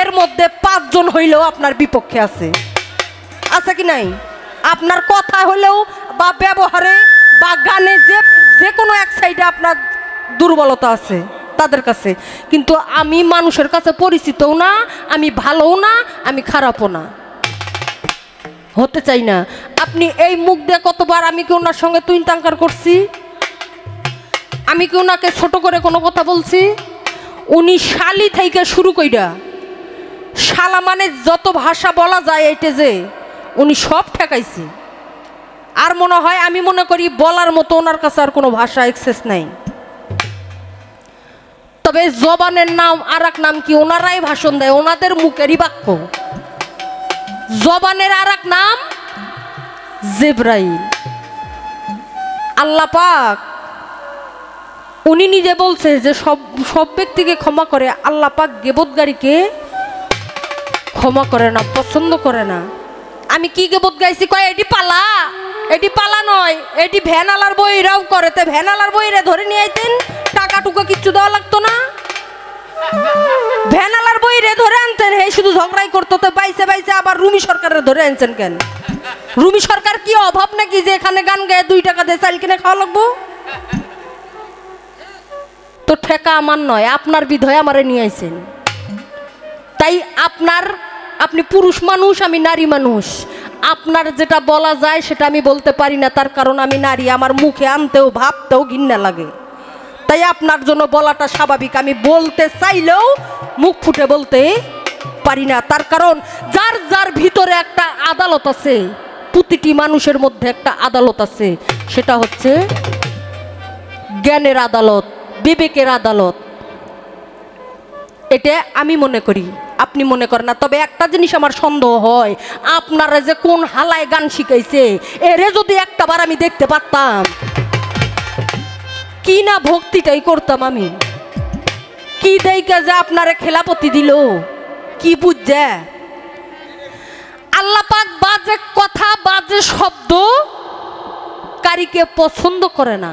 এর মধ্যে 5 জন হইলেও আপনার বিপক্ষে আছে, আছে কি নাই? আপনার কথা হলেও বা ব্যবহারে বা গানে যে কোনো এক সাইডে আপনার দুর্বলতা আছে তাদের কাছে। কিন্তু আমি মানুষের কাছে পরিচিতও না, আমি ভালোও না, আমি খারাপও না, হতে চাই না। আপনি এই মুখ দিয়ে কতবার আমি কি ওনার সঙ্গে তুই টাঙ্কার করছি? আমি কি ওনাকে ছোট করে কোনো কথা বলছি? উনি শালি থেকে শুরু কইরা শালা মানে যত ভাষা বলা যায় এইটা যে উনি সব ঠেকাইছে। আর মনে হয়, আমি মনে করি বলার মতো ওনার কাছে আর কোনো ভাষা এক্সেস নাই। তবে জবানের নাম আর এক নাম কি, ওনারাই ভাষণ দেয়, ওনাদের মুখেরই বাক্য। জবানের আর এক নাম জিবরাইল। আল্লাহ পাক উনি নিজে বলছে যে সব ব্যক্তিকে ক্ষমা করে, আল্লাহ পাক গেবতগারীকে ক্ষমা করে না, পছন্দ করে না। আমি কি গেবত গাইছি? কয় এটি পালা, এটি পালা নয়, এটি ভ্যানালার বইরাও করে। তে ভ্যানালার বইরে ধরে নিয়ে আইতেন, টাকা টুকা কিচ্ছু দেওয়া লাগতো না। ভ্যানালার বইরে ধরে আনতেন, হে শুধু ঝগড়াই করতো। তো বাইসে বাইসে আবার রুমি সরকারের ধরে আনছেন কেন? রুমি সরকার কি অভাব নাকি যে এখানে গান গায়ে 2 টাকা দিয়ে চাল কিনে খাওয়া লাগবো? তো ঠেকা আমার নয়, আপনার বিধয় আমারে নিয়ে আইছেন। তাই আপনি পুরুষ মানুষ, আমি নারী মানুষ। আপনার যেটা বলা যায় সেটা আমি বলতে পারি না, তার কারণ আমি নারী, আমার মুখে আনতেও ভাবতেও ঘৃণা লাগে। তাই আপনার জন্য বলাটা স্বাভাবিক। আমি বলতে চাইলেও মুখ ফুটে বলতে পারি না, তার কারণ যার যার ভিতরে একটা আদালত আছে, প্রতিটি মানুষের মধ্যে একটা আদালত আছে, সেটা হচ্ছে জ্ঞানের আদালত, বিবেকের আদালত। এটা আমি মনে করি, আপনি মনে করেন না। তবে একটা জিনিস আমার সন্দেহ হয়, আপনারা যে কোন হালায় গান শিখাইছে, এরে যদি একটাবার আমি দেখতে পারতাম, কি না ভক্তিটাই করতাম আমি। কি দেইকা যে আপনারে খেলাপতি দিল, কি বুঝছে? আল্লাহ পাক বাজে কথা, বাজে শব্দ কারীকে পছন্দ করে না।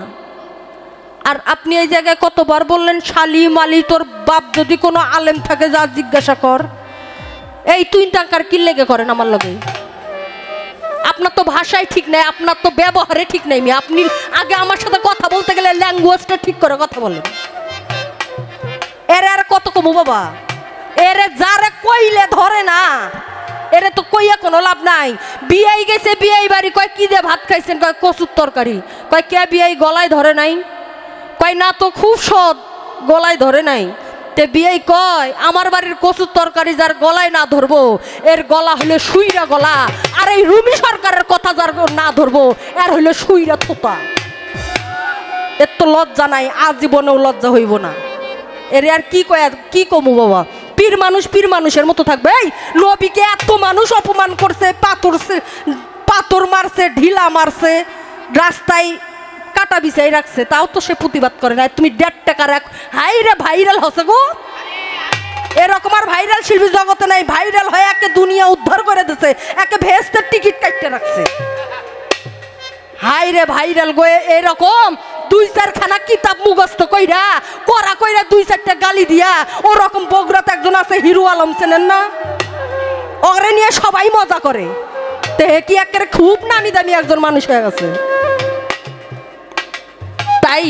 আর আপনি এই জায়গায় কতবার বললেন শালি মালি, তোর বাপ যদি কোনো আলেম থাকে যা জিজ্ঞাসা কর। এই তুই টাকার কি লেগে করেন আমার লগে? আপনার তো ভাষাই ঠিক নাই, আপনার তো ব্যবহারে ঠিক নাই। আপনি আগে আমার সাথে কথা বলতে গেলে ল্যাঙ্গুয়েজটা ঠিক করে কথা বলেন। এরে আর কত কমু বাবা, এরে যারে কইলে ধরে না, এরে তো কইয়া কোনো লাভ নাই। বিয়াই গেছে, বিয়াই বাড়ি, কয় কি দিয়ে ভাত খাইছেন? কয় কচুর তরকারি। কয় কে বিয়াই গলায় ধরে নাই? কয় না তো খুব সৎ, গলায় ধরে নাই। তে বিয়াই কয় আমার বাড়ির কচুর তরকারি যার গলায় না ধরবো, এর গলা হইলে সুইরা গলা। আর এই রুমি সরকারের কথা যার না ধরবো, এর হইলে সুইরা থোতা। এর তো লজ্জা নাই, আজীবনেও লজ্জা হইব না। এর আর কি কয়, কি কমু বাবা? পীর মানুষ পীর মানুষের মতো থাকবে। এই নবীকে এত মানুষ অপমান করছে, পাথর মারছে, ঢিলা মারছে, রাস্তায় কাটা বিছাই রাখছে, তাও তো সে প্রতিবাদ করে না। তুমি 1.5 টাকা রাখ, হাই রে ভাইরাল হচ্ছে গো। এরকম আর ভাইরাল শিল্পী জগতে নাই। ভাইরাল হয়ে একে দুনিয়া উদ্ধার করে দিচ্ছে, একে ভেস্তের টিকিট কাটতে রাখছে। হাই রে ভাইরাল গো। এরকম 2-4 খানা কিতাব মুখস্থ কইরা করা কইরা 2-4টা গালি দিয়া, ওরকম বগুড়াতে একজন আছে হিরু আলম, চেনেন না? ওরে নিয়ে সবাই মজা করে। তে কি একেবারে খুব নামি দামি একজন মানুষ হয়ে গেছে। তাই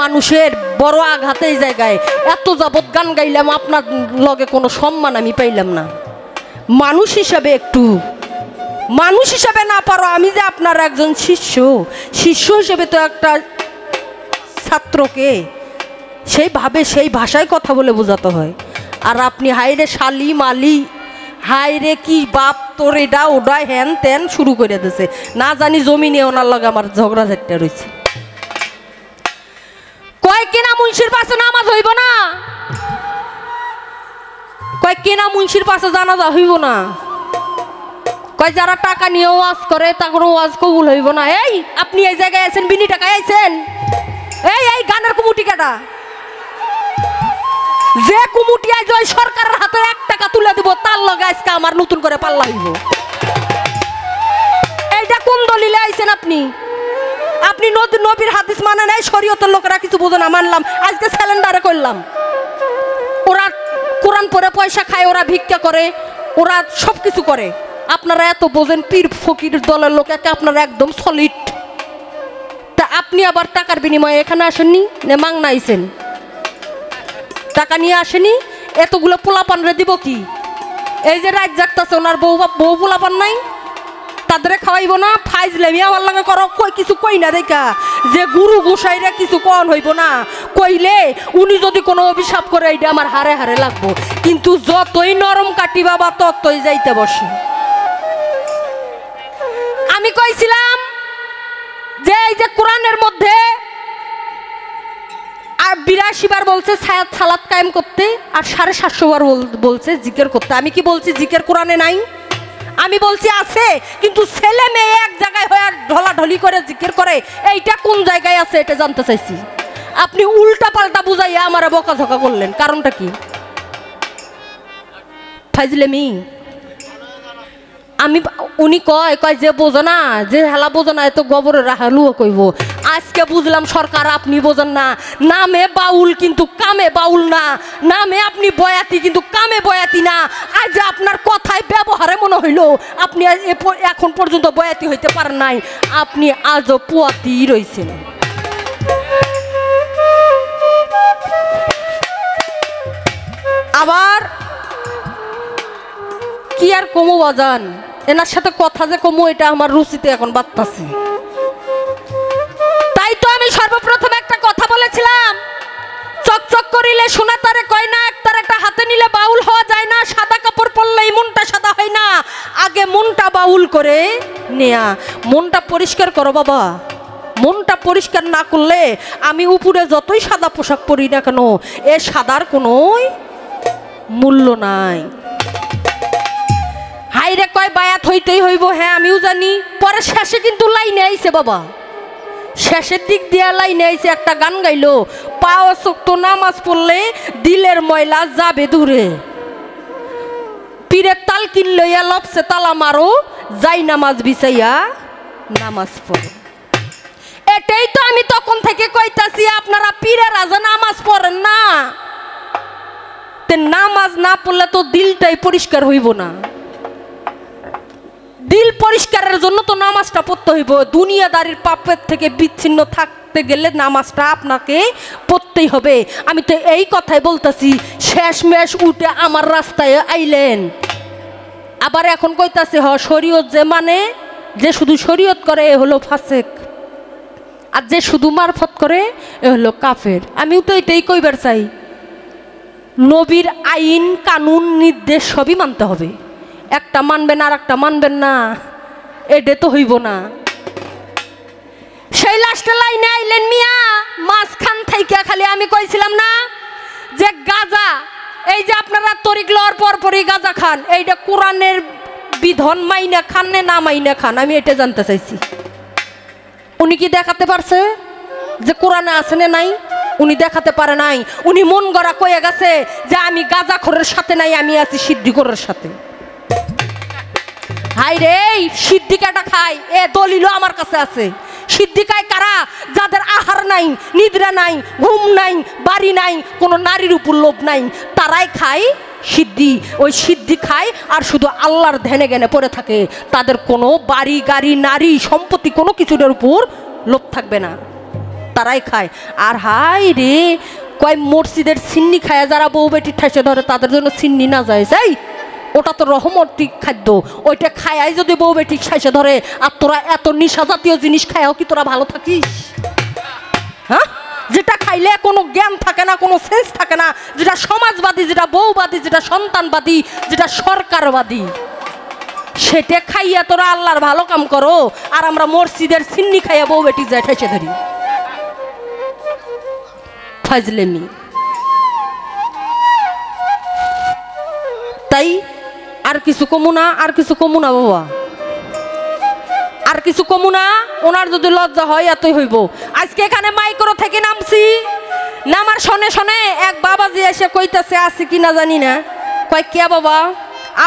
মানুষের বড় আঘাত এই জায়গায়। এত যাবৎ গান গাইলাম, আপনার লগে কোনো সম্মান আমি পাইলাম না। মানুষ হিসাবে একটু মানুষ হিসাবে না পারো, আমি যে আপনার একজন শিষ্য, শিষ্য হিসেবে তো একটা ছাত্রকে সেইভাবে সেই ভাষায় কথা বলে বোঝাতে হয়। আর আপনি হাইরে শালি মালি, হাইরে কি বাপ তোর এটা ওটা হ্যান ত্যান শুরু করে দিয়েছে। না জানি জমিনে ওনার লগে আমার ঝগড়া ঝাট্টা রয়েছে। কয় কেনা মুন্সির পাশে নামাজ হইব না, কয় কেনা মুন্সির পাশে জানাজা হইব না, কয় যারা টাকা নিয়ে ওয়াজ করে তা কোনো ওয়াজ কবুল হইব না। এই আপনি এই জায়গায় আছেন, বিনি টাকায় আইছেন, এই গানের কুমুটি কাটা, যে কুমুটি আজ ওই সরকারের হাতে 1 টাকা তুলে দিব, তার লগে আজকে আমার নতুন করে পাল্লা হইব। এইটা কোন দলিলে আইছেন আপনি? আপনি নবীর হাদিস মানেন, এই শরীয়তের লোকেরা কিছু বোঝে না, মানলাম, আজকে স্যালেন্ডারে করলাম। ওরা কোরআন পড়ে পয়সা খায়, ওরা ভিক্ষা করে, ওরা সব কিছু করে। আপনারা এত বোঝেন, পীর ফকির দলের লোক, একে আপনারা একদম সলিড। তা আপনি আবার টাকার বিনিময়ে এখানে আসেননি, না মাংনা আইছেন? টাকা নিয়ে আসেনি, এতগুলো পোলাপান রে দিব কি? এই যে রাত জাগতাছে, ওনার বউ পোলাপান নাই, তাদের খাওয়াইব না? ফাইজলামি আমার লাগে করো, কই কিছু কই না দেখা যে গুরু গোসাইরা কিছু কন হইব না, কইলে উনি যদি কোনো অভিশাপ করে এইটা আমার হারে হারে লাগবো। কিন্তু যতই নরম কাটি বাবা ততই যাইতে বসে। আমি কইছিলাম যে এই যে কোরআনের মধ্যে আর 82 বার বলছে সালাত কায়েম করতে, আর 750 বার বলছে জিকির করতে। আমি কি বলছি জিকির কোরআনে নাই? আমি বলছি আছে, কিন্তু ছেলে মেয়ে এক জায়গায় হয়ে ঢলাঢলি করে জিকির করে, এইটা কোন জায়গায় আছে এটা জানতে চাইছি। আপনি উল্টা পাল্টা বুঝাইয়া আমার বকাঝকা করলেন, কারণটা কি? ফাইজলেমি। আমি উনি কয় যে বোঝো না, যে হেলা বোঝো না, এত গোবরের হালুও কইব। আজকে বুঝলাম সরকার আপনি বোঝেন না, নামে বাউল কিন্তু কামে বাউল না, নামে আপনি বয়াতি কিন্তু কামে বয়াতি না। আজ আপনার কথায় ব্যবহারে মনে হইল আপনি এখন পর্যন্ত বয়াতি হইতে পারেন নাই, আপনি আজও পুয়াতি রইছেন। আবার কি আর কমু বাজান, এনার সাথে কথা যে কমু এটা আমার রুচিতে এখন বাড়তাছে। তাই তো আমি সর্বপ্রথম একটা কথা বলেছিলাম, চকচক করিলে সোনা তারে কয় না, একটার একটা হাতে নিলে বাউল হওয়া যায় না, সাদা কাপড় পরলেই মনটা সাদা হয় না, আগে মনটা বাউল করে নেয়া। মনটা পরিষ্কার করো বাবা, মনটা পরিষ্কার না করলে আমি উপরে যতই সাদা পোশাক পরি না কেন, এ সাদার কোনো মূল্য নাই। হাইরে কয় বায়াত হইতেই হইব, হ্যাঁ আমিও জানি। পরে শেষে কিন্তু লাইনে আইছে বাবা, শেষের দিক দিয়া লাইনে আইছে, একটা গান গাইলো, পাও শক্ত নামাজ পড়লে দিলের ময়লা যাবে দূরে, পীরের তাল কিনলইয়া লপসে তালা মারো, যাই নামাজ বিছাইয়া নামাজ পড়ো। এটাই তো আমি তখন থেকে কইতাছি, আপনারা পীরের আজ নামাজ পড়েন না, তে নামাজ না পড়লে তো দিলটাই পরিষ্কার হইব না। দিল পরিষ্কারের জন্য তো নামাজটা পড়তে হইব। দুনিয়াদারির পাপের থেকে বিচ্ছিন্ন থাকতে গেলে নামাজটা আপনাকে পড়তেই হবে। আমি তো এই কথাই বলতেছি, শেষমেশ উঠে আমার রাস্তায় আইলেন, আবার এখন কইতাছে শরীয়ত যে মানে, যে শুধু শরীয়ত করে এ হলো ফাসেক, আর যে শুধু মারফত করে এ হলো কাফের। আমিও তো এটাই কইবার চাই, নবীর আইন কানুন নির্দেশ সবই মানতে হবে, একটা মানবেন আর একটা মানবেন না, এটা তো হইব না। সেই লাস্টে লাইনে আইলেন মিয়া, মাঝখান থেকে খালি আমি কইছিলাম না যে গাজা, এই যে আপনারা তরিক লওয়ার পরপরই গাজা খান, এইটা কোরআনের বিধান মাইনা খান না মাইনা খান, আমি এটা জানতে চাইছি। উনি কি দেখাতে পারছে যে কোরআনে আছে না নাই? উনি দেখাতে পারে নাই। উনি মন গড়া কয়ে গেছে যে আমি গাজাখোরের সাথে নাই, আমি আছি সিদ্দিকরের সাথে। হাই রে, সিদ্দিকাটা খাই, এ দলিল আমার কাছে আছে। সিদ্দিকায় কারা? যাদের আহার নাই, নিদ্রা নাই, ঘুম নাই, বাড়ি নাই, কোনো নারীর উপর লোভ নাই, তারাই খায় সিদ্ধি। ওই সিদ্ধি খায় আর শুধু আল্লাহর ধ্যানে জ্ঞানে পড়ে থাকে, তাদের কোনো বাড়ি গাড়ি নারী সম্পত্তি কোনো কিছুর উপর লোভ থাকবে না। তারাই খায়। আর হাই রে কয় মসজিদের সিন্নি খায় যারা বউ বেটির ঠাইসে ধরে তাদের জন্য সিন্নি না যায়, এই ওটা তো রহমতি খাদ্য, ওইটা খায়াই যদি বউ বেটি ঠাইসে ধরে আর তোরা এত নিশা জাতীয় জিনিস খায়াও কি তোরা ভালো থাকিস? হ্যাঁ, যেটা খাইলে কোনো জ্ঞান থাকে না, কোনো সেন্স থাকে না, যেটা সমাজবাদী, যেটা বউবাদী, যেটা সন্তানবাদী, যেটা সরকারবাদী, সেটা খাইয়া তোরা আল্লাহর ভালো কাম করো আর আমরা মসজিদের সিন্নি খাইয়া বউ বেটি যায় ঠাইসে ধরি। ফাজলেমি। তাই আর কিছু কমু না, আর কিছু কমু না বাবা, আর কিছু কমু না। ওনার যদি লজ্জা হয় এতই হইব। আজকে এখানে মাইক্রো থেকে নামছি, নামার শনে শনে এক বাবাজি এসে কইতাছে আছে কি না জানি না, কয় কে বাবা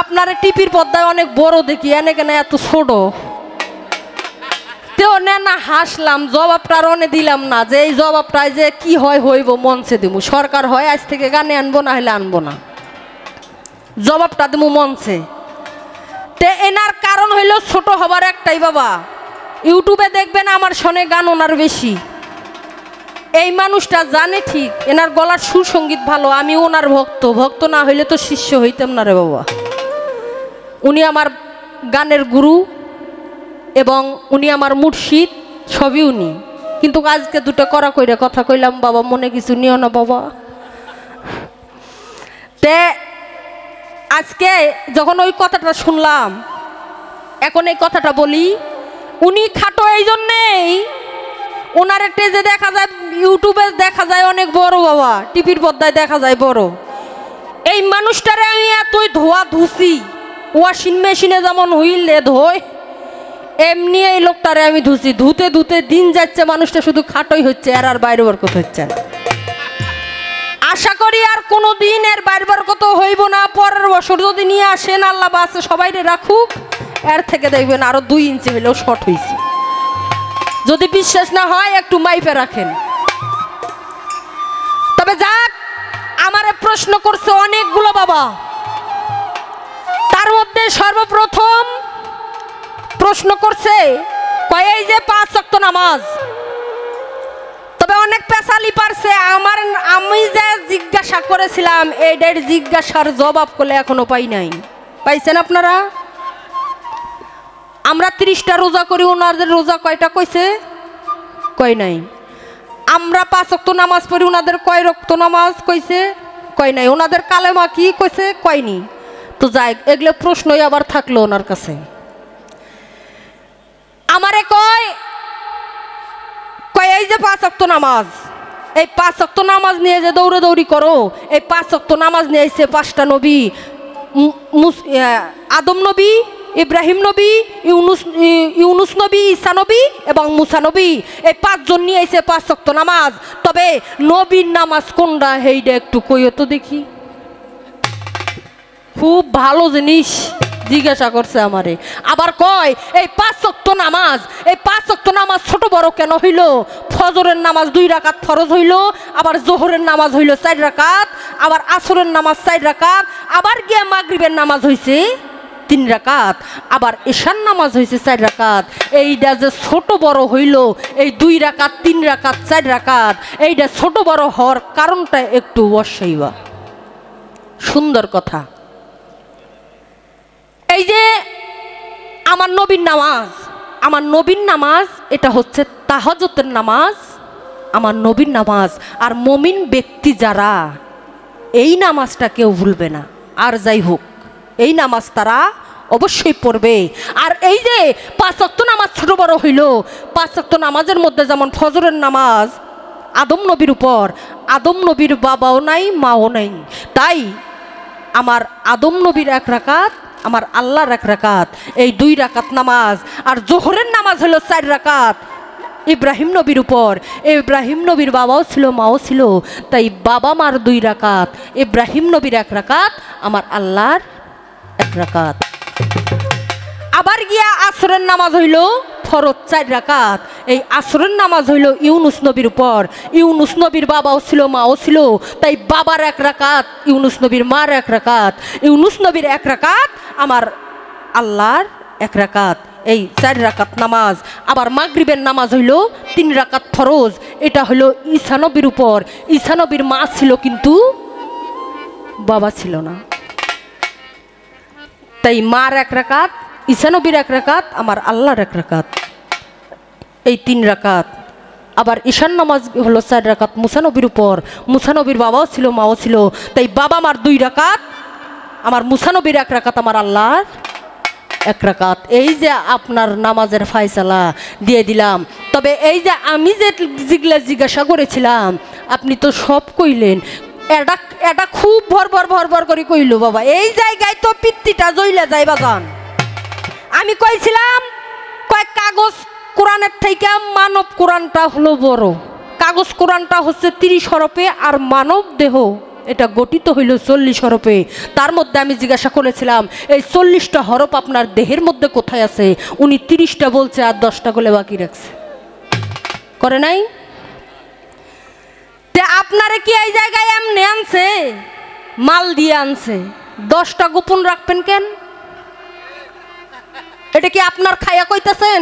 আপনার টিপির পর্দায় অনেক বড় দেখি, এনে কেন এত ছোট? তেও না হাসলাম, জবাবটা রনে দিলাম না, যে এই জবাবটায় যে কি হয় হইব মঞ্চে দিমু, সরকার হয় আজ থেকে গানে আনবো না হলে আনবো না, জবাবটা দিমু মঞ্চে। তে এনার কারণ হইল ছোট হবার একটাই বাবা, ইউটিউবে দেখবেন আমার শোনে গান ওনার বেশি। এই মানুষটা জানে ঠিক এনার গলার সুসঙ্গীত ভালো, আমি ওনার ভক্ত, ভক্ত না হইলে তো শিষ্য হইতাম না রে বাবা। উনি আমার গানের গুরু এবং উনি আমার মুর্শিদ, সবই উনি। কিন্তু আজকে দুটো করা কইরা কথা কইলাম বাবা, মনে কিছু নিও না বাবা। তে আজকে যখন ওই কথাটা শুনলাম, এখন এই কথাটা বলি, উনি খাটো এই জন্যেই, ওনার টেজে দেখা যায়, ইউটিউবে দেখা যায় অনেক বড় বাবা, টিভির পর্দায় দেখা যায় বড়। এই মানুষটারে আমি এতই ধোয়া ধুছি, ওয়াশিং মেশিনে যেমন হুইলে ধোয় এমনি এই লোকটারে আমি ধুছি, ধুতে ধুতে দিন যাচ্ছে, মানুষটা শুধু খাটোই হচ্ছে, আর বাইরে বরকত হচ্ছে না। আশা করি আর কোনো দিন এর বাইরে বরকত হইব না। পরের বছর যদি নিয়ে আসেন, আল্লাহ বাসে সবাইরে রাখুক, এর থেকে দেখবেন আরো 2 ইঞ্চি হইলেও শর্ট হয়েছে। যদি বিশ্বাস না হয় একটু মাইপে রাখেন। তবে যাক, আমারে প্রশ্ন করছে অনেকগুলো বাবা, তার মধ্যে সর্বপ্রথম প্রশ্ন করছে কয় এই যে 5 ওয়াক্ত নামাজ, তবে অনেক পেশালি পারছে আমার, আমি যে জিজ্ঞাসা করেছিলাম এইটার জিজ্ঞাসার জবাব করলে এখনো পাই নাই। পাইছেন আপনারা? আমরা 30টা রোজা করি, ওনাদের রোজা কয়টা কইছে? কয় নাই। আমরা 5 ওয়াক্ত নামাজ পড়ি, ওনাদের কয় ওয়াক্ত নামাজ কইছে? কয় নাই। ওনাদের কালেমা কি কইছে? কয়নি। তো যাই, এগুলো প্রশ্নই আবার থাকলো ওনার কাছে। আমারে কয় এই যে 5 ওয়াক্ত নামাজ, এই 5 ওয়াক্ত নামাজ নিয়ে যে দৌড়াদৌড়ি করো, এই 5 ওয়াক্ত নামাজ নিয়ে এসে 5টা নবী, আদম নবী, ইব্রাহিম নবী, ইউনুস নবী, ঈসা নবী এবং মুসা নবী, এই 5 জন নিয়ে এসে 5 ওয়াক্ত নামাজ। তবে নবীর নামাজ কোনটা সেইটা একটু কইও তো দেখি। খুব ভালো জিনিস জিজ্ঞাসা করছে আমারে। আবার কয় এই 5 ওয়াক্ত নামাজ, এই 5 ওয়াক্ত নামাজ ছোট বড় কেন হইল? ফজরের নামাজ 2 রাকাত ফরজ হইল, আবার জোহরের নামাজ হইল 4 রাকাত, আবার আসরের নামাজ 4 রাকাত, আবার গিয়া মাগরিবের নামাজ হইছে 3 রাকাত, আবার এশার নামাজ হইছে 4 রাকাত। এইটা যে ছোট বড় হইল, এই 2 রাকাত 3 রাকাত 4 রাকাত, এইটা ছোট বড় হওয়ার কারণটা একটু বসাইবা। সুন্দর কথা। এই যে আমার নবীর নামাজ, আমার নবীর নামাজ, এটা হচ্ছে তাহাজ্জুদের নামাজ, আমার নবীর নামাজ। আর মুমিন ব্যক্তি যারা, এই নামাজটা কেউ ভুলবে না। আর যাই হোক, এই নামাজ তারা অবশ্যই পড়বে। আর এই যে 5 ওয়াক্ত নামাজ ছোট বড় হইল, 5 ওয়াক্ত নামাজের মধ্যে যেমন ফজরের নামাজ আদম নবীর উপর, আদম নবীর বাবাও নাই মাও নাই, তাই আমার আদম নবীর 1 রাকাত, আমার আল্লাহর 1 রাকাত, এই 2 রাকাত নামাজ। আর জোহরের নামাজ হলো 4 রাকাত ইব্রাহিম নবীর উপর। ইব্রাহিম নবীর বাবাও ছিল মাও ছিল, তাই বাবা মার 2 রাকাত, ইব্রাহিম নবীর 1 রাকাত, আমার আল্লাহর 1 রাকাত। আবার গিয়া আসরের নামাজ হইল ফরজ 4 রাকাত। এই আসরের নামাজ হইল ইউনুস নবীর উপর। ইউনুস নবীর বাবাও ছিল মাও ছিল, তাই বাবার 1 রাকাত, ইউনুস নবীর মার 1 রাকাত, ইউনুস নবীর 1 রাকাত, আমার আল্লাহর 1 রাকাত। এই 4 রাকাত নামাজ। আবার মাগরিবের নামাজ হইল 3 রাকাত ফরজ। এটা হলো ঈসা নবীর উপর। ঈসা নবীর মা ছিল কিন্তু বাবা ছিল না, তাই মার 1 রাকাত, ঈসা নবীর 1 রাকাত, আমার আল্লাহর 1 রাকাত, এই 3 রাকাত। আবার ঈশান নামাজ হলো 4 রাকাত মুসা নবীর উপর। মুসা নবীর বাবাও ছিল মাও ছিল, তাই বাবা মার 2 রাকাত, আমার মুসা নবীর 1 রাকাত, আমার আল্লাহর 1 রাকাত। এই যে আপনার নামাজের ফায়সালা দিয়ে দিলাম। তবে এই যে আমি যে জিজ্ঞাসা করেছিলাম আপনি তো সব কইলেন, এটা খুব ভর করে কইল বাবা। এই জায়গায় তো পিত্তিটা জ্বলে যায় বাজান। আমি কইছিলাম কয় কাগজ কোরআনের থেকে মানব কোরআনটা হলো বড়। কাগজ কোরআনটা হচ্ছে 30 হরফে, আর মানব দেহ এটা গঠিত হইল 40 হরফে। তার মধ্যে আমি জিজ্ঞাসা করেছিলাম এই 40টা হরফ আপনার দেহের মধ্যে কোথায় আছে? উনি 30টা বলছে আর 10টা বলে বাকি রাখছে, করে নাই? তে আপনারে কি এই জায়গায় এমনি আনছে? মাল দিয়ে আনছে। 10টা গোপন রাখবেন কেন? এটা কি আপনার খাইয়া কইতেছেন?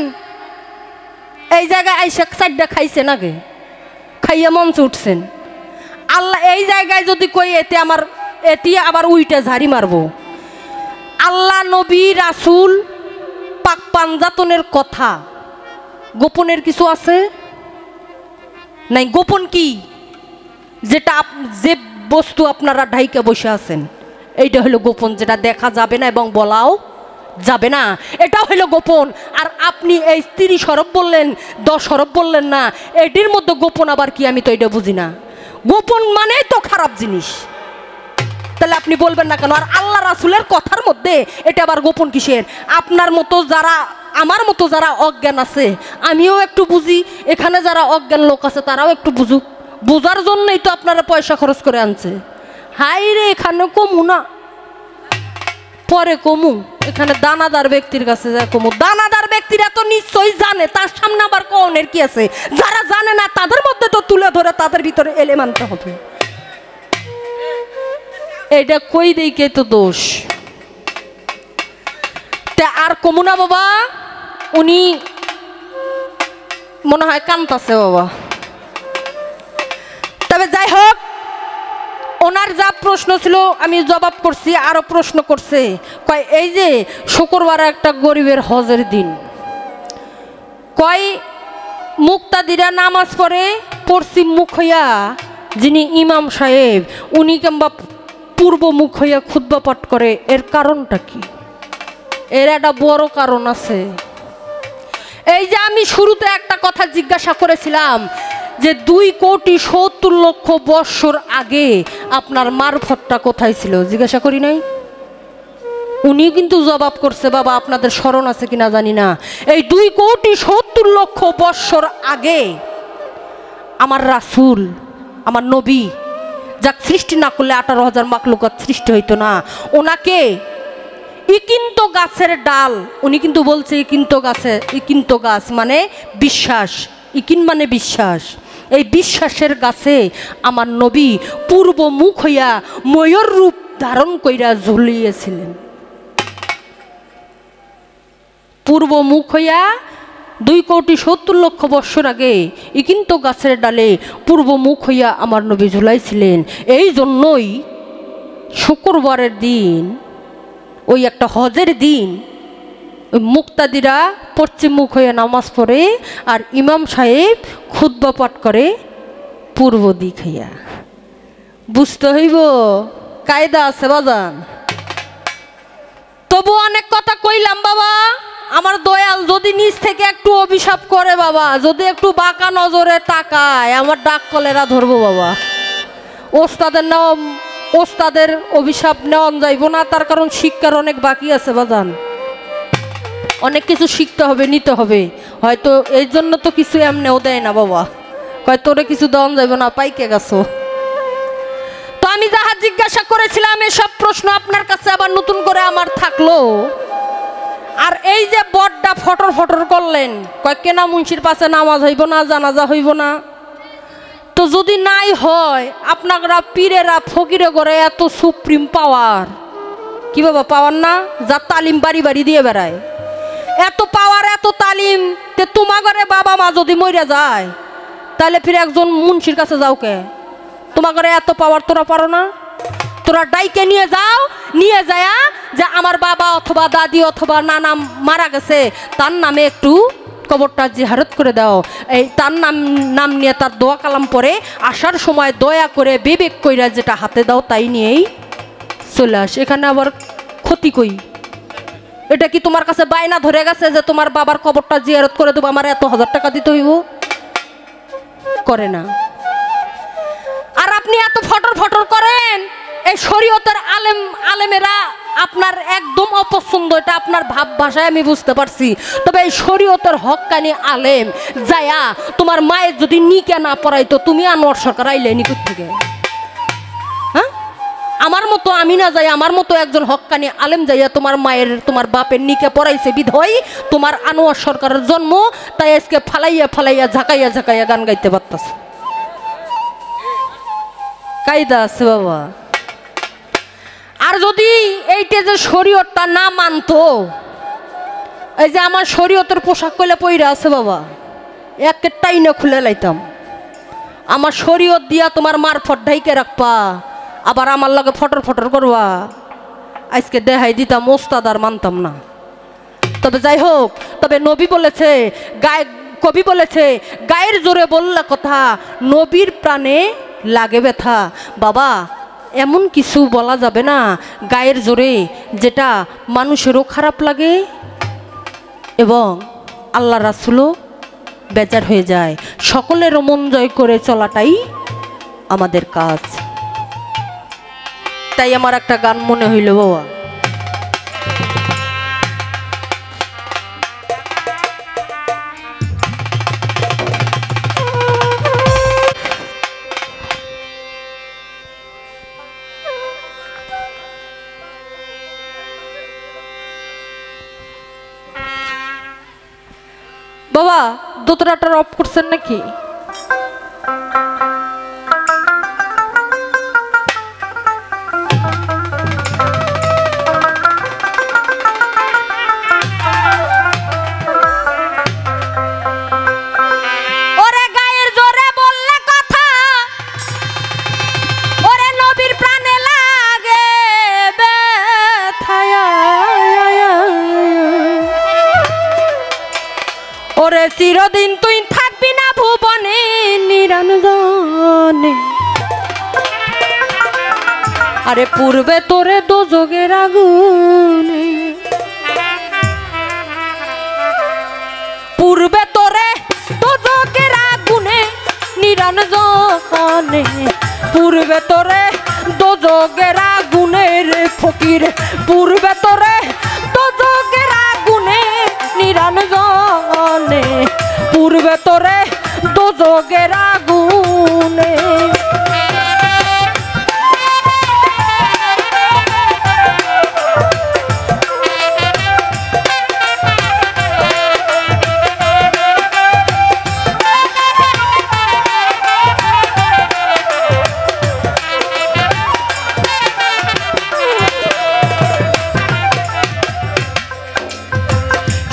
এই জায়গায় আইসা 4টা খাইছেন, আগে খাইয়া মঞ্চে উঠছেন। আল্লাহ এই জায়গায় যদি কই এতে আমার এটি আবার উইটা ঝাড়ি মারবো। আল্লাহ নবী রাসূল পাক পাঞ্জাতনের কথা গোপনের কিছু আছে নাই? গোপন কি? যেটা যে বস্তু আপনারা ঢাইকা বসে আছেন এইটা হলো গোপন, যেটা দেখা যাবে না এবং বলাও যাবে না, এটা হলো গোপন। আর আপনি এই 30 হরফ বললেন, 10 হরফ বললেন না, এটির মধ্যে গোপন আবার কি? আমি তো এটা বুঝি না। গোপন মানে তো খারাপ জিনিস, তাহলে আপনি বলবেন না কেন? আর আল্লাহ রাসূলের কথার মধ্যে এটা আবার গোপন কিসের? আপনার মতো যারা, আমার মতো যারা অজ্ঞান আছে, আমিও একটু বুঝি, এখানে যারা অজ্ঞান লোক আছে তারাও একটু বুঝুক। বোঝার জন্যই তো আপনারা পয়সা খরচ করে আনছে। হাই রে, এখানে কমু না, পরে কমু, এখানে দানাদার ব্যক্তির কাছে যায় কমু। দানাদার ব্যক্তিরা তো নিশ্চয়ই জানে, তার সামনে আবার কনের কি আছে? যারা জানে না তাদের মধ্যে তো তুলে ধরে তাদের ভিতরে এলে মানতে হবে। এটা কই দেইকে তো দোষ। তা আর কমু না বাবা, উনি মনে হয় কান্তাছে বাবা। তবে যাই হোক, ওনার যা প্রশ্ন ছিল আমি জবাব করছি, আরো প্রশ্ন করছে। কয় এই যে শুক্রবার একটা গরিবের হজের দিন, কয় মুক্তাদিরা নামাজ পড়ে পশ্চিম মুখ হইয়া, যিনি ইমাম সাহেব উনি কিংবা পূর্ব মুখ হইয়া খুতবা পাঠ করে, এর কারণটা কি? এর একটা বড় কারণ আছে। এই যে আমি শুরুতে একটা কথা জিজ্ঞাসা করেছিলাম যে 2,70,00,000 বৎসর আগে আপনার মারফতটা কোথায় ছিল, জিজ্ঞাসা করি নাই? উনি কিন্তু জবাব করছে বাবা, আপনাদের স্মরণ আছে কিনা জানি না। এই 2,70,00,000 বৎসর আগে আমার রাসূল, আমার নবী, যাক সৃষ্টি না করলে 18,000 মাখলুকাত সৃষ্টি হইতো না, ওনাকে ইকিন্ত গাছের ডাল, উনি কিন্তু বলছে ইকিন্ত গাছে, ইকিন্ত গাছ মানে বিশ্বাস, ইকিন মানে বিশ্বাস, এই বিশ্বাসের গাছে আমার নবী পূর্ব মুখ হইয়া ময়ূর রূপ ধারণ কইরা ঝুলিয়েছিলেন। পূর্ব মুখ হইয়া 2,70,00,000 বৎসর আগে ইকিন্ত গাছের ডালে পূর্ব মুখ হইয়া আমার নবী ঝুলাইছিলেন। এই জন্যই শুক্রবারের দিন, ওই একটা হজের দিন, ওই মুক্তাদিরা পশ্চিম মুখ হইয়া নামাজ পড়ে আর ইমাম সাহেব খুতবা পাঠ করে পূর্ব দিক হইয়া। বুঝতে হইব, কায়দা আছে বাজান। তবু অনেক কথা কইলাম বাবা, আমার দয়াল যদি নিজ থেকে একটু অভিশাপ করে বাবা, যদি একটু বাঁকা নজরে তাকায়, আমার ডাক কলেরা ধরবো বাবা। ওস্তাদের অভিশাপ নেওয়া যাইব না, তার কারণ শিক্ষার অনেক বাকি আছে বাজান, অনেক কিছু শিখতে হবে, নিতে হবে। হয়তো এই জন্য তো কিছু এমনিও দেয় না বাবা, কয় তোরে কিছু দেওয়া যাইব না, পাইকে গেছো। তো আমি যাহা জিজ্ঞাসা করেছিলাম এসব প্রশ্ন আপনার কাছে আবার নতুন করে আমার থাকলো। আর এই যে বড়টা ফটর ফটর করলেন, কয় কেনা মুন্সির পাশে নামাজ হইব না, জানাজা হইব না। তো যদি নাই হয়, আপনারা পীরেরা ফকিরে করে এত সুপ্রিম পাওয়ার, কি বাবা পাওয়ার না, যা তালিম বাড়ি বাড়ি দিয়ে বেড়ায়, এত পাওয়ার এত তালিম তে তোমার ঘরে বাবা মা যদি মরে যায় তাহলে ফিরে একজন মুন্সির কাছে যাও কে? তোমার ঘরে এত পাওয়ার তোরা পারো না? তোরা ডাইকে নিয়ে যাও, নিয়ে যায় যে আমার বাবা অথবা দাদি অথবা নানা মারা গেছে, তার নামে একটু কবরটা জিয়ারত করে দাও। এই তার নাম নিয়ে তার দোয়া কালাম পরে আসার সময় দয়া করে বিবেক কইরা যেটা হাতে দাও তাই নিয়েই চলে আস। এখানে আবার ক্ষতি কই? এটা কি তোমার কাছে বায়না ধরে গেছে যে তোমার বাবার কবরটা জিয়ারত করে দেবো, আমার এত 1000 টাকা দিতে হইব? করে না। আর আপনি এত ফটর ফটর করেন, এই শরীয়তের আলেমেরা আপনার একদম অপছন্দ, এটা আপনার ভাব ভাষায় আমি বুঝতে পারছি। তবে এই শরীয়তের হক্কানি আলেম যায়া তোমার মায়ের যদি নিকে না পড়াইতো, তুমি আনোয়ার সরকার আইলে নিকুত থেকে? হ্যাঁ, আমার মতো আমি না যাই, আমার মতো একজন হক্কানি আলেম যাইয়া তোমার মায়ের তোমার বাপের নিকে পড়াইছে বিধই তোমার আনোয়ার সরকারের জন্ম, তাই আজকে ফালাইয়া ফালাইয়া ঝাঁকাইয়া ঝাঁকাইয়া গান গাইতে পারতাছে। কায়দা আছে বাবা। আর যদি এইটা যে শরীয়তটা না মানতো, এই যে আমার শরীয়তের পোশাক কইলে পইরা আছে বাবা, একটাই না খুলে লাইতাম। আমার শরীয়ত দিয়া তোমার মারফত ঢাইকে রাখবা, আবার আমার লগে ফটর ফটর করবা, আজকে দেখাই দিতাম ওস্তাদ আর মানতাম না। তবে যাই হোক, তবে নবী বলেছে, কবি বলেছে, গায়ের জোরে বললে কথা, নবীর প্রাণে লাগে ব্যথা। বাবা, এমন কিছু বলা যাবে না গায়ের জোরে যেটা মানুষেরও খারাপ লাগে এবং আল্লাহ রাসূলও বেজার হয়ে যায়। সকলের মন জয় করে চলাটাই আমাদের কাজ। তাই আমার একটা গান মনে হইল বাবা, বাবা দোতরাটা অফ করছেন নাকি? ওরে গায়ের জোরে বললে কথা, ওরে নবীর প্রাণে লাগে ব্যথা। ওরে চিরদিন তুই থাকবি না ভুবনে নিরঞ্জনে, আরে পূর্বে তোরে দোজগের আগুনে, পূর্বে তোরে দোজগের আগুনে নিরঞ্জনে, পূর্বে তোরে দোজগের আগুনে রে ফকির, পূর্বে তোরে দোজগের আগুনে নিরঞ্জনে, পূর্বে তোরে দোজগের আগুনে।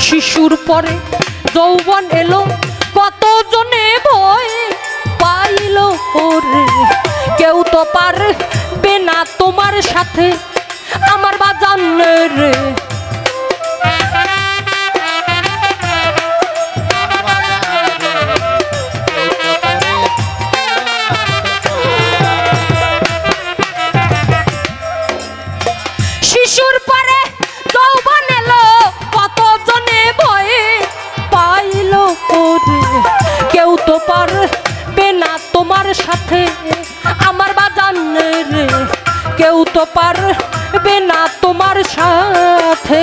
শিশুর পরে যৌবন এলো, কত জনে ভয় পাইল ওরে, কেউ তো পারবে না তোমার সাথে আমার বাজান রে। শিশুর পরে যৌবন এলো, কত জনে ভয়ে পাইল ওরে, কেউ তো পারবে না তোমার সাথে আমার বাজান রে, কেউ তো পারবে না তোমার সাথে।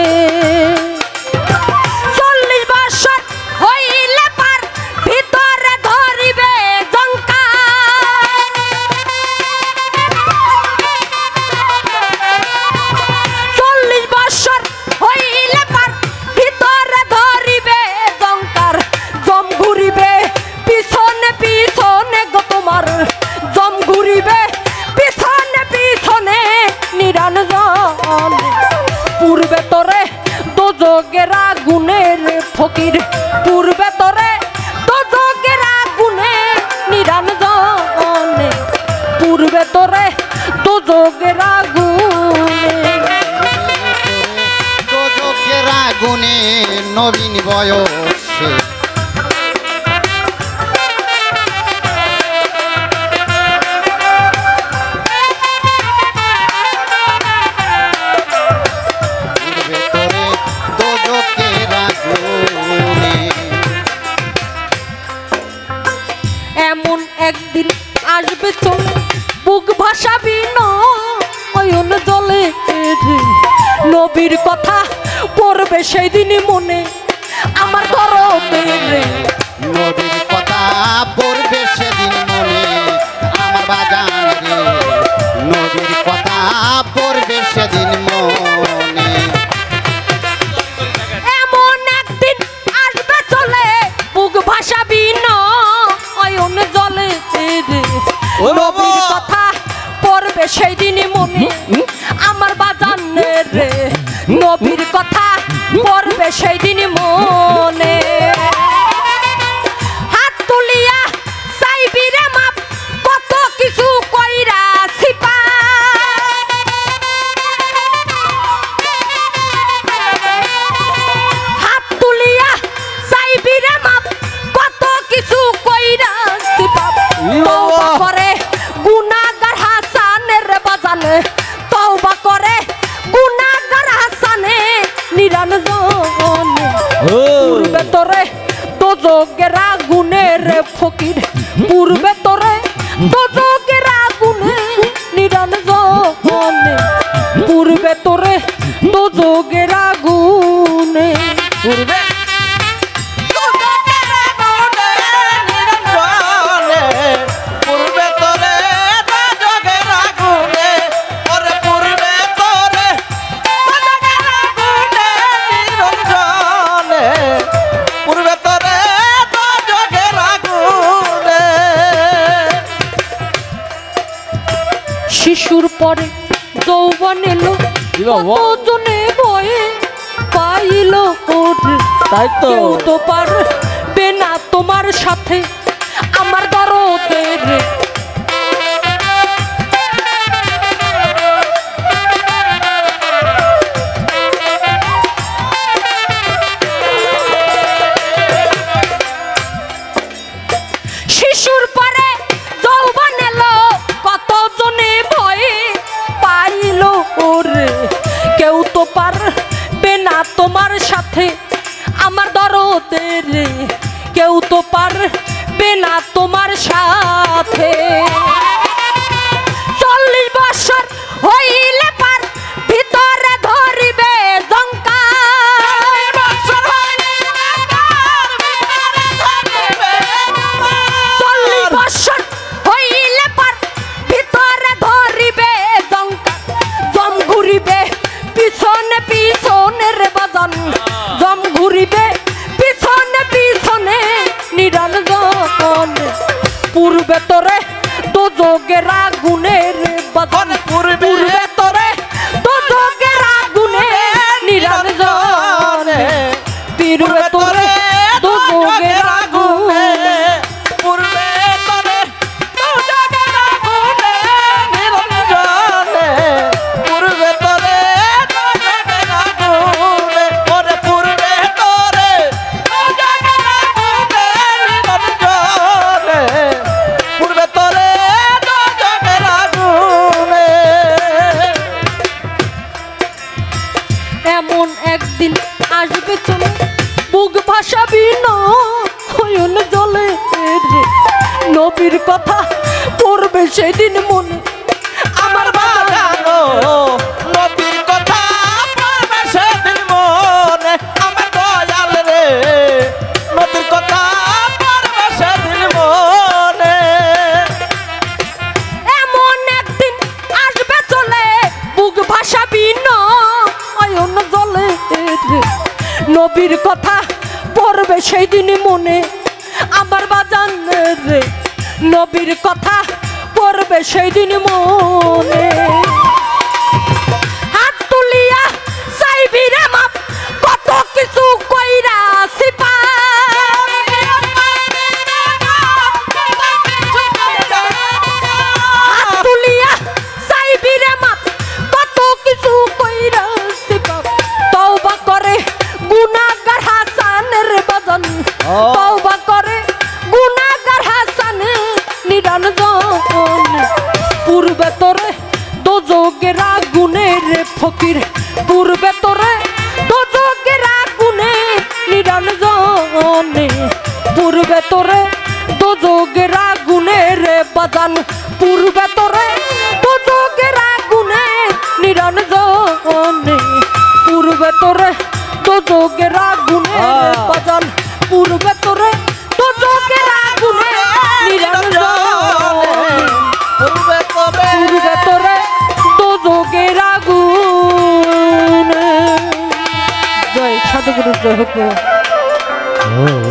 40 বছর হইলে পার ভিতরে ধরিবে জঙ্কার, 40 বছর হইলে পার ভিতরে ধরিবে জঙ্কার, জম ঘুরিবে পিছনে পিছনে গো তোমার, জম ঘুরিবে পিছনে পিছনে নিরঞ্জনে, পূর্বে তোরে দোজগের আগুনের ফকির পূর্বে তোরে দোজকের আগুনে নিরঞ্জনে পূর্বে তোরে দোজকের আগুনে দোজকের আগুনে নবীন বয়সে এমন একদিন আসবে চলে বুক ভাসাবি নয়ন জলে নবীর কথা পড়বে সেই দিনই মনে আমার দরদের নবীর কথা পড়বে সেদিন মনে আমার বাজান রে নবীর কথা পড়বে সেদিন মনে এমন একদিন আসবে চলে বুক ভাসাবি নয়ন জলে নবীর কথা পড়বে সেই দিনই মনে আমার বাজান রে নবীর কথা পড়বে সেই দিনই মনে হাত তুলিয়া চাইবি রে মাপ কত কিছু কইরা ছিপা হাত তুলিয়া চাইবি রে মাপ কত কিছু কইরা ছিপা তওবা করে গুনাহগার হাসানের বাজানে তওবা করে গুনাহগার হাসানে নিরঞ্জনে পূর্বে তোরে দোজকের আগুনের ফকির পূর্বে তোরে দোজকের আগুনে নিরঞ্জনে পূর্বে তোরে দোজকের আগুনে পূর্বে শিশুর পরে যৌবন এলো কতজনে বয়ে পাইল ওঠে তাই তো কেউ তো পারবে না তোমার সাথে আমার দরদের শিশুর পরে যৌবন এলো কতজনে ভয়ে পাইল ওরে কেউ তো পারবে না তোমার সাথে আমার দরদের কেউ তো পারবে না তোমার সাথে 40 বছর হইলে পার ভিতরে ধরিবে জঙ্কা 40 বছর হইলে পার ভিতরে ধরিবে জঙ্কা জম ঘুরিবে পিছনে পিছনে রে বাজান জম ঘুরিবে পিছনে পিছনে নিরঞ্জন পূর্বে তোরে দোজকের আগুনের বাজান পূর্বে তোরে দোজকের আগুনে নিরঞ্জন পূর্বে তোরে দোজকের আগুনে পূর্বে তোরে দোজকের আগুনে নিরঞ্জনে পূর্বে তোরে দোজকের আগুনে ওরে পূর্বে তোরে দোজকের আগুনে নিরঞ্জনে পূর্বে তোরে দোজকের আগুনে এমন একদিন আসবে চলে বুক ভাসাবি নয়ন জলে নবীর কথা পড়বে সেদিন মনে আমার বাজানো নবীর কথা পড়বে সেদিন মনে আমার দয়াল রে নবীর কথা পড়বে সেদিন মনে এমন একদিন আসবে চলে বুক ভাসাবি নয়ন জলে নবীর কথা পড়বে সেই দিন মনে আমার বাজান রে নবীর কথা পড়বে সেই দিন মনে হাত তুলিয়া চাইবি রে মাপ কত কিছু কইরা তোরে দোজগের আগুনে রে বাজান পূর্বে তোরে দোজগের আগুনে নিরঞ্জনে পূর্বে তোরে দোজগের আগুনে রে বাজান পূর্বে তোরে দোজগের আগুনে নিরঞ্জনে পূর্বে তোরে দোজগের আগুনে। জয় সাধুগুরু জয় হোক।